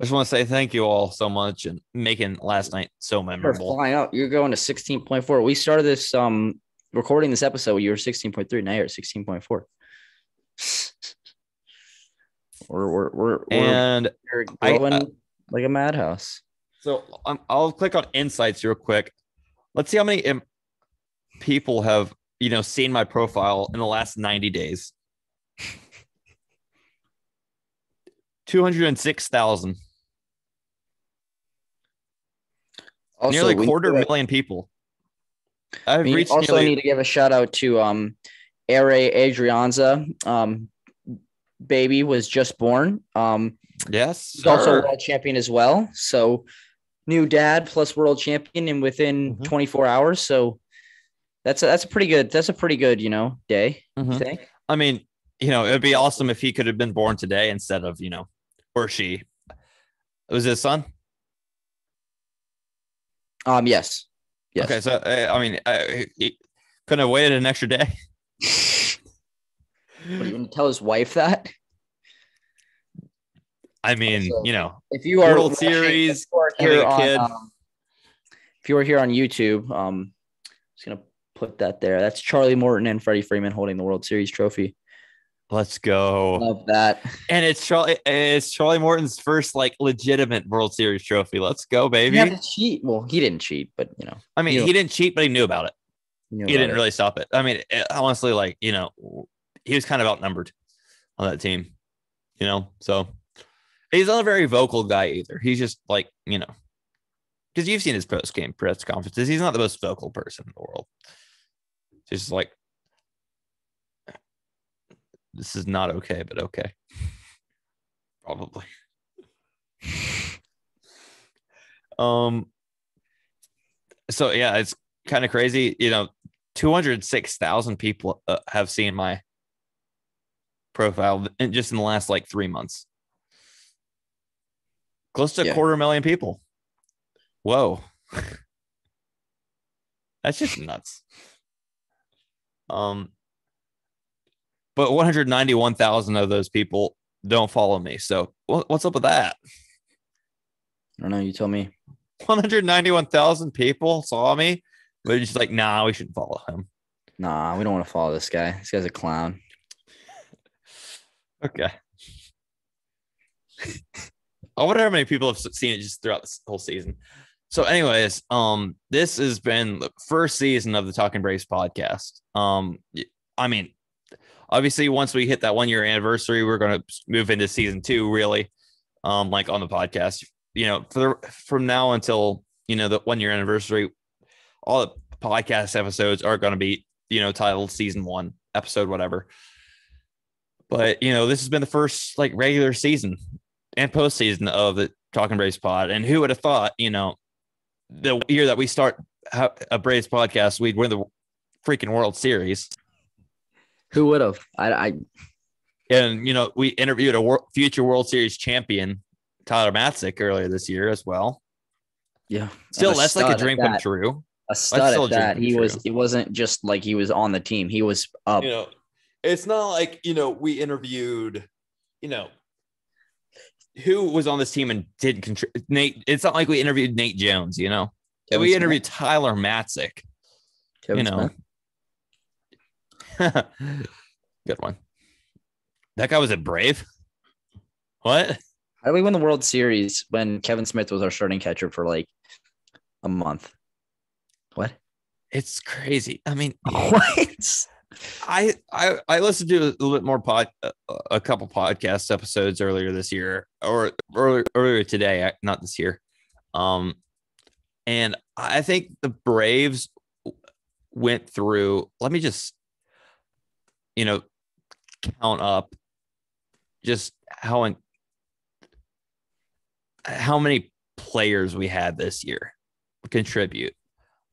I just want to say thank you all so much and making last night so memorable. Flying out. You're going to 16.4. We started this recording this episode. You were 16.3. Now you're at 16.4. We're growing like a madhouse. So I'll click on insights real quick. Let's see how many people have, you know, seen my profile in the last 90 days. 206,000. Nearly 250,000 people. We also need to give a shout out to Adrianza. Baby was just born. Yes, he's also a world champion as well. So new dad plus world champion in within 24 hours. So that's a pretty good, you know, day. Mm-hmm. You think? I mean, you know, it'd be awesome if he could have been born today instead of, you know, or she. It was his son. Yes. Okay, so I mean, he couldn't have waited an extra day. What, are you going to tell his wife that? I mean, also, you know, if you are World Series, if you are here on YouTube, I'm just going to put that there. That's Charlie Morton and Freddie Freeman holding the World Series trophy. Let's go. Love that. And it's Charlie Morton's first like legitimate World Series trophy. Let's go, baby. He had to cheat. Well, he didn't cheat, but you know. I mean, he didn't cheat, but he knew about it. He didn't really stop it. I mean, honestly, like, you know, he was kind of outnumbered on that team, you know. So he's not a very vocal guy either. He's just like, you know, because you've seen his post-game press conferences. He's not the most vocal person in the world. Just like, this is not okay, but okay. Probably. So yeah, it's kind of crazy. You know, 206,000 people have seen my profile just in the last like 3 months. Close to 250,000 people. Whoa. That's just nuts. But 191,000 of those people don't follow me. So what's up with that? I don't know. You tell me. 191,000 people saw me, but it's just like, nah, we shouldn't follow him. Nah, we don't want to follow this guy. This guy's a clown. Okay. I wonder how many people have seen it just throughout this whole season. So, anyways, this has been the first season of the Talking Braves podcast. I mean, obviously, once we hit that 1 year anniversary, we're going to move into season 2, really, like on the podcast. You know, from now until, you know, the 1 year anniversary, all the podcast episodes are going to be, you know, titled season 1, episode whatever. But, you know, this has been the first like regular season and postseason of the Talking Braves pod. And who would have thought, you know, the year that we start a Braves podcast, we'd win the freaking World Series. Who would have? And, you know, we interviewed a future World Series champion, Tyler Matzik, earlier this year as well. Yeah. Still, that's like a dream come true. A stud at that. It wasn't just like he was on the team. He was up. You know, it's not like, you know, we interviewed, you know, who was on this team and didn't contribute. Nate. It's not like we interviewed Nate Jones, you know. Kevin we Smith. Interviewed Tyler Matzik. Kevin you know. Good one. That guy was a Brave. What? How did we win the World Series when Kevin Smith was our starting catcher for like a month? What? It's crazy. I mean, what? I listened to a little bit more a couple podcast episodes earlier this year or earlier today, not this year. And I think the Braves went through, let me just, you know, count up just how many players we had this year contribute.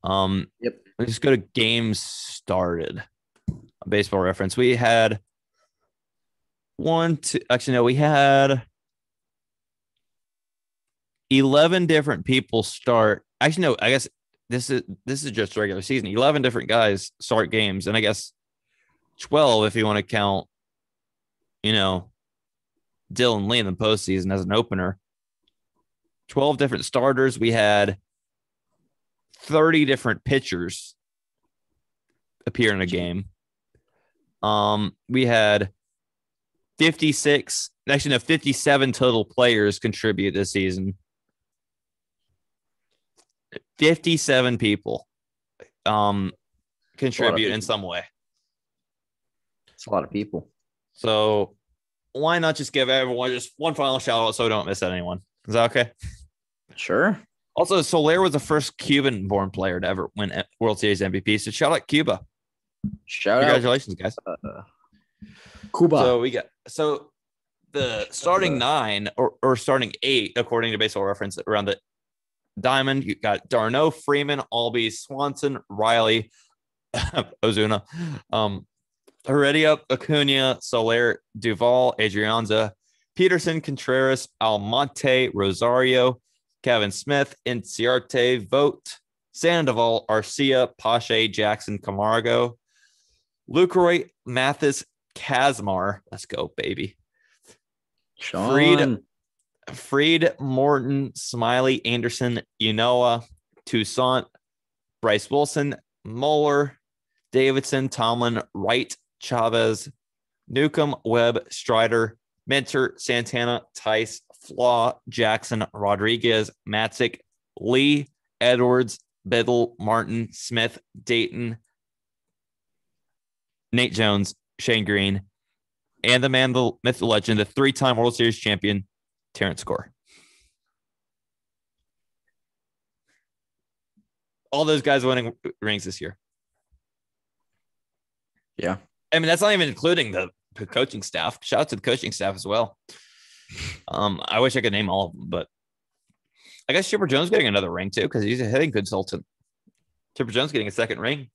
Yep. Let's just go to games started. Baseball Reference. We had we had 11 different people start. Actually, no, I guess this is just regular season. 11 different guys start games, and I guess 12 if you want to count, you know, Dylan Lee in the postseason as an opener. 12 different starters. We had 30 different pitchers appear in a game. We had 57 total players contribute this season. 57 people contribute in some way. It's a lot of people. So why not just give everyone just one final shout out so we don't miss anyone? Is that okay? Sure. Also, Soler was the first Cuban-born player to ever win World Series MVP. So shout out Cuba. Congratulations, guys. Cuba. So the starting 9 or starting 8, according to Baseball Reference, around the diamond, you got Darno, Freeman, Albies, Swanson, Riley, Ozuna, Heredia, Acuna, Soler, Duvall, Adrianza, Peterson, Contreras, Almonte, Rosario, Kevin Smith, Inciarte, Vogt, Sandoval, Arcia, Pache, Jackson, Camargo, Lucroy, Mathis, Kazmar. Let's go, baby. Sean. Freed, Morton, Smiley, Anderson, Unoa, Toussaint, Bryce Wilson, Mueller, Davidson, Tomlin, Wright, Chavez, Newcomb, Webb, Strider, Minter, Santana, Tice, Flaw, Jackson, Rodriguez, Matzik, Lee, Edwards, Biddle, Martin, Smith, Dayton, Nate Jones, Shane Green, and the man, the myth, the legend, the 3-time World Series champion, Terrence Gore. All those guys winning rings this year. Yeah. I mean, that's not even including the coaching staff. Shout out to the coaching staff as well. I wish I could name all of them, but I guess Chipper Jones getting another ring too because he's a hitting consultant. Chipper Jones getting a second ring.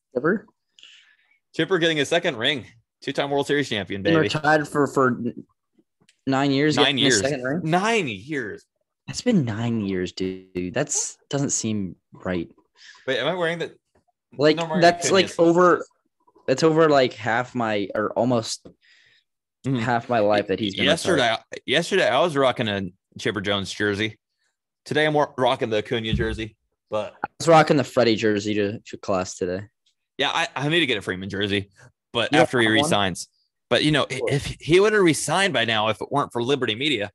Chipper getting a second ring. 2-time World Series champion, baby. Retired for 9 years. 9 years. Second ring. 9 years. That's been 9 years, dude. That's doesn't seem right. Wait, am I wearing that? Like No, I'm wearing that's like Acuna's. over. That's over like half my or almost half my life that he's been retired. Yesterday, I was rocking a Chipper Jones jersey. Today, I'm rocking the Acuna jersey. But I was rocking the Freddie jersey to class today. yeah, I need to get a Freeman jersey, but You don't after he have one? resigns. But, if he would have resigned by now, if it weren't for Liberty Media.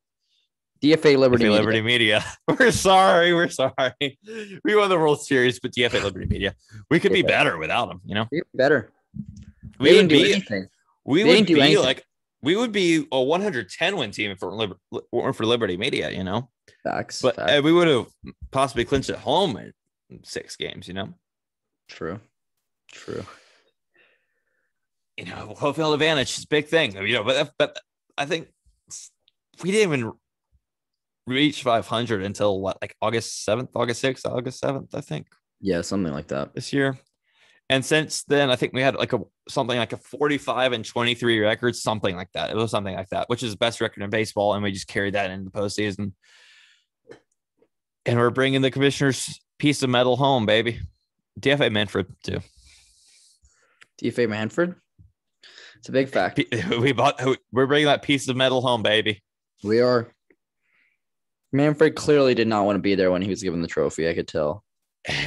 DFA Liberty Media. We're sorry. We won the World Series, but DFA Liberty Media. We could be better without him, We're better. We would be anything. We would be like we would be a 110 win team if it weren't for Liberty Media, Facts. But we would have possibly clinched at home in 6 games, True. Home field advantage is a big thing, but I think we didn't even reach 500 until like August 7th, August 6th, August 7th, I think. Yeah, something like that this year. And since then, I think we had something like a 45-23 record, something like that. It was something like that, which is the best record in baseball. And we just carried that into the postseason. And we're bringing the commissioner's piece of metal home, baby. DFA Manfred, too. DFA Manfred? It's a big fact. We're bringing that piece of metal home, baby. We are. Manfred clearly did not want to be there when he was given the trophy. I could tell.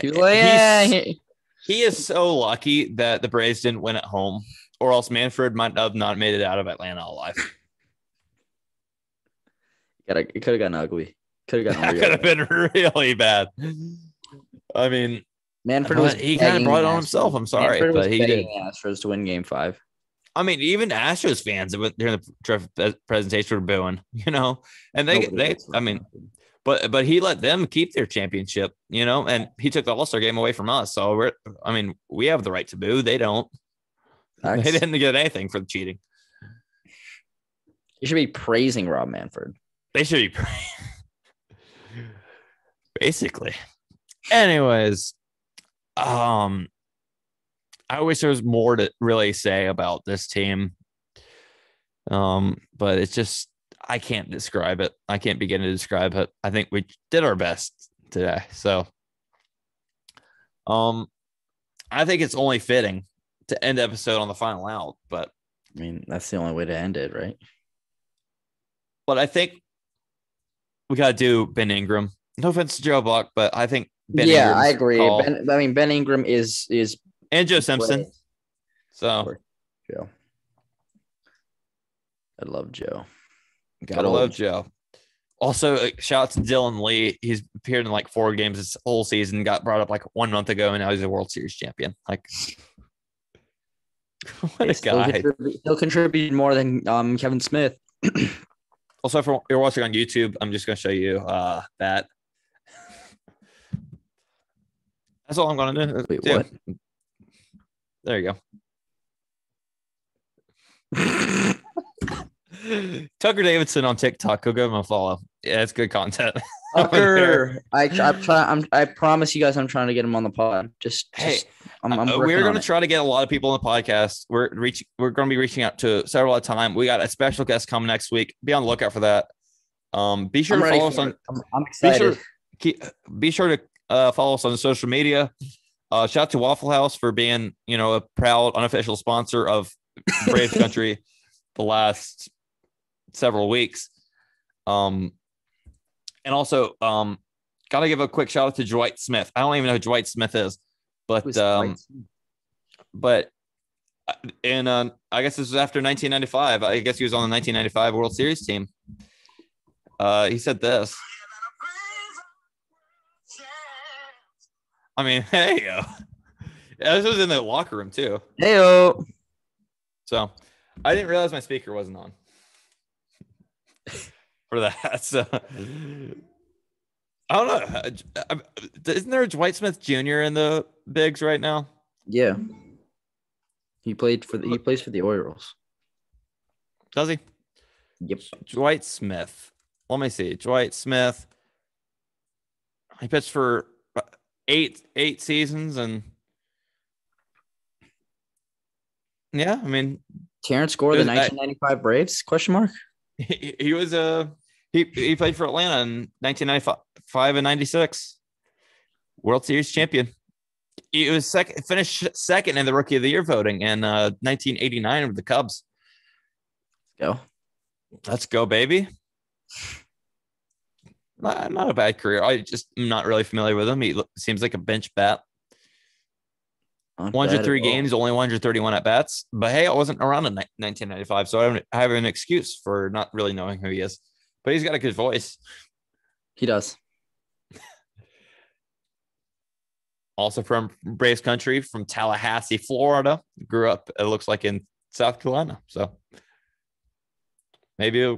He was like, He is so lucky that the Braves didn't win at home, or else Manfred might have not made it out of Atlanta alive. It could have gotten ugly. Could have been really bad. I mean, he kind of brought it on himself. I'm sorry, Manfred but he did. Astros to win Game 5. I mean, even Astros fans during the presentation were booing, and they. I mean. But he let them keep their championship, and he took the All-Star game away from us. So we have the right to boo. They don't. Facts. They didn't get anything for the cheating. You should be praising Rob Manfred. They should be basically. Anyways, I wish there was more to really say about this team. But it's just. I can't describe it. I can't begin to describe it. I think we did our best today. So, I think it's only fitting to end the episode on the final out, but I mean, that's the only way to end it, right? But I think we got to do Ben Ingram. No offense to Joe Buck, but I think Ben Ingram's I agree. Ben Ingram is and Joe Simpson. Great. So, Joe. I love Joe. Gotta love Joe. Also, shout out to Dylan Lee. He's appeared in like 4 games this whole season. Got brought up like 1 month ago, and now he's a World Series champion. Like, what a guy! He'll contribute more than Kevin Smith. Also, if you're watching on YouTube, I'm just going to show you that. That's all I'm going to do. Wait, what? There you go. Tucker Davidson on TikTok. Go give him a follow. Yeah, it's good content. Tucker, I promise you guys, I'm trying to get him on the pod. We're going to try to get a lot of people on the podcast. We're going to be reaching out to several at a time. We got a special guest coming next week. Be on the lookout for that. Be sure to follow us on. I'm excited. Be sure to follow us on social media. Shout out to Waffle House for being, a proud unofficial sponsor of Brave Country the last several weeks. And also gotta give a quick shout out to Dwight Smith. I don't even know who Dwight Smith is, but I guess this was after 1995. I guess he was on the 1995 World Series team. He said this. I mean, hey yo. Yeah, this was in the locker room too. Heyo. So I didn't realize my speaker wasn't on for that. So I don't know. Isn't there a Dwight Smith Jr. in the bigs right now? Yeah. He plays for the Orioles. Does he? Yep. Dwight Smith. Let me see. Dwight Smith. He pitched for eight seasons, and yeah, I mean, Terrence scored the 1995 Braves? Question mark. He was a He played for Atlanta in 1995 and 96. World Series champion. He was finished second in the Rookie of the Year voting in 1989 with the Cubs. Let's go, baby. Not a bad career. I just am not really familiar with him. He seems like a bench bat. 103 games, only 131 at bats. But hey, I wasn't around in 1995, so I have an excuse for not really knowing who he is. But he's got a good voice. He does. Also from Braves country, from Tallahassee, Florida. Grew up, it looks like, in South Carolina. So maybe a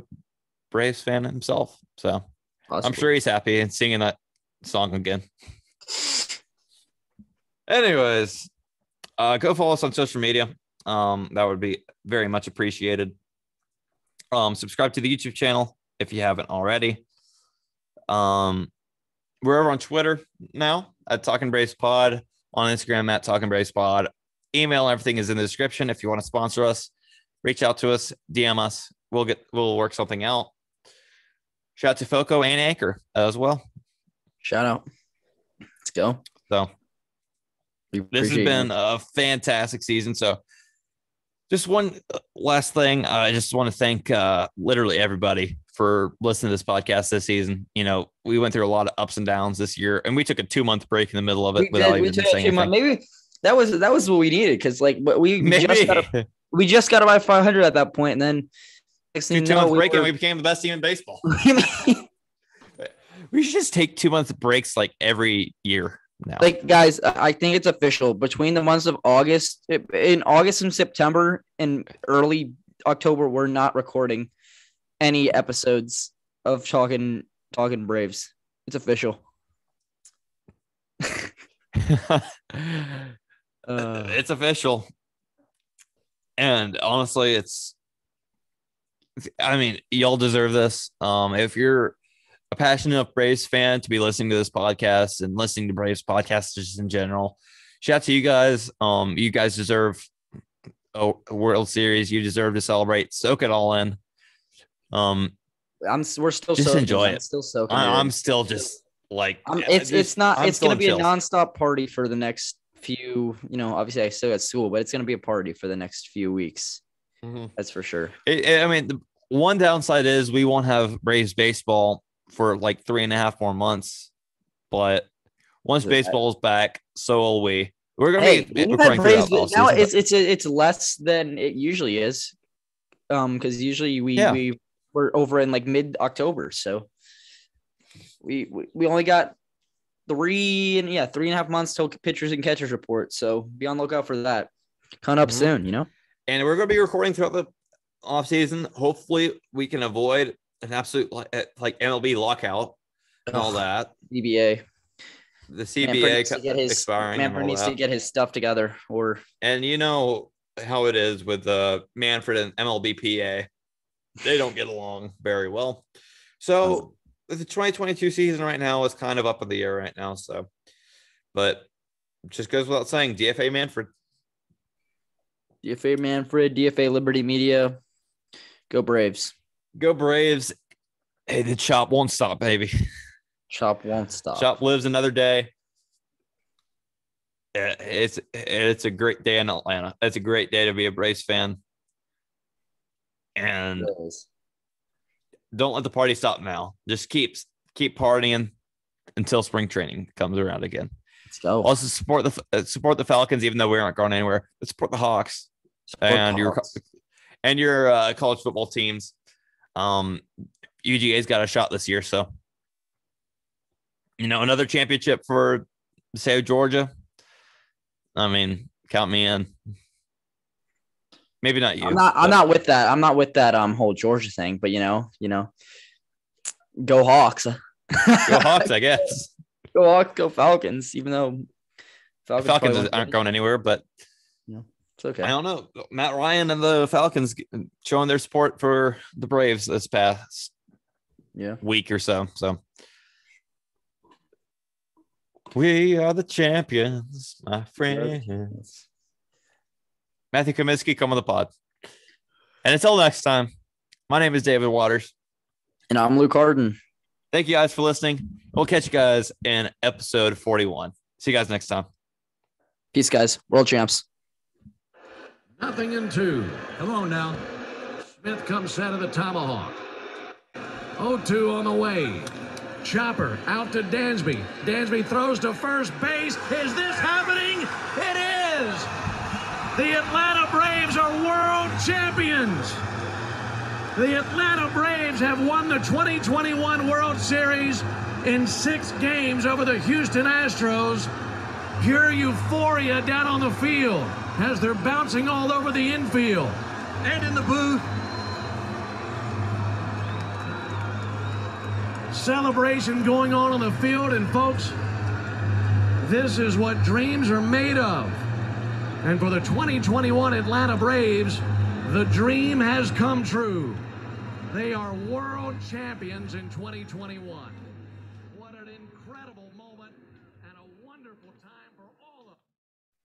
Braves fan himself. So possibly. I'm sure he's happy and singing that song again. Anyways, go follow us on social media. That would be very much appreciated. Subscribe to the YouTube channel if you haven't already. We're over on Twitter now at Talking Braves Pod, on Instagram at Talking Braves Pod. Email, everything is in the description. If you want to sponsor us, reach out to us, DM us. We'll work something out. Shout out to Foco and Anchor as well. Shout out. Let's go. So this has been a fantastic season. So just one last thing. I just want to thank literally everybody for listening to this podcast this season. You know, we went through a lot of ups and downs this year, and we took a 2-month break in the middle of it without even saying anything. Maybe that was what we needed, because we just got about 500 at that point, and then 2-month break, and we became the best team in baseball. We should just take 2-month breaks like every year now. Like, guys, I think it's official. Between the months of August and September and early October, we're not recording any episodes of Talking Braves. It's official. It's official. And honestly, y'all deserve this. If you're a passionate enough Braves fan to be listening to this podcast and listening to Braves podcasts just in general, shout out to you guys. You guys deserve a World Series. You deserve to celebrate. Soak it all in. We're still just enjoy it. Still soaking. I'm still just like it's gonna be a nonstop party for the next few. You know, obviously I still got school, but it's gonna be a party for the next few weeks. Mm-hmm. That's for sure. The one downside is we won't have Braves baseball for like 3.5 more months, but once baseball is back, so will we. We're gonna be recording Braves now. It's less than it usually is, because usually we're over in like mid-October, so we only got 3.5 months till pitchers and catchers report. So be on the lookout for that coming up soon, you know. And we're going to be recording throughout the off season. Hopefully, we can avoid an absolute like MLB lockout and all that. CBA. The CBA expiring. Manfred needs to get his stuff together, and you know how it is with Manfred and MLBPA. They don't get along very well. So the 2022 season right now is kind of up in the air right now. So, but it just goes without saying, DFA Manfred. DFA Manfred, DFA Liberty Media. Go Braves. Go Braves. Hey, the chop won't stop, baby. Chop won't stop. Chop lives another day. It's a great day in Atlanta. It's a great day to be a Braves fan. And don't let the party stop now. Just keep partying until spring training comes around again. Let's go. Also support the Falcons, even though we aren't going anywhere. But support the Hawks and your college football teams. UGA's got a shot this year, so another championship for say Georgia. Count me in. Maybe not you. I'm not with that. I'm not with that whole Georgia thing, but go Hawks. Go Hawks, I guess. Go Hawks, go Falcons, even though Falcons aren't going anywhere, but it's okay. I don't know. Matt Ryan and the Falcons showing their support for the Braves this past week or so. So we are the champions, my friends. Matthew Kaminsky, come on the pod. And until next time, my name is David Waters. And I'm Luke Hardin. Thank you guys for listening. We'll catch you guys in episode 41. See you guys next time. Peace, guys. World champs. 0-2. Come on now. Smith comes set of the tomahawk. 0-2 on the way. Chopper out to Dansby. Dansby throws to first base. Is this happening? It is! The Atlanta Braves are world champions! The Atlanta Braves have won the 2021 World Series in 6 games over the Houston Astros. Pure euphoria down on the field as they're bouncing all over the infield and in the booth. Celebration going on the field, and folks, this is what dreams are made of. And for the 2021 Atlanta Braves, the dream has come true. They are world champions in 2021.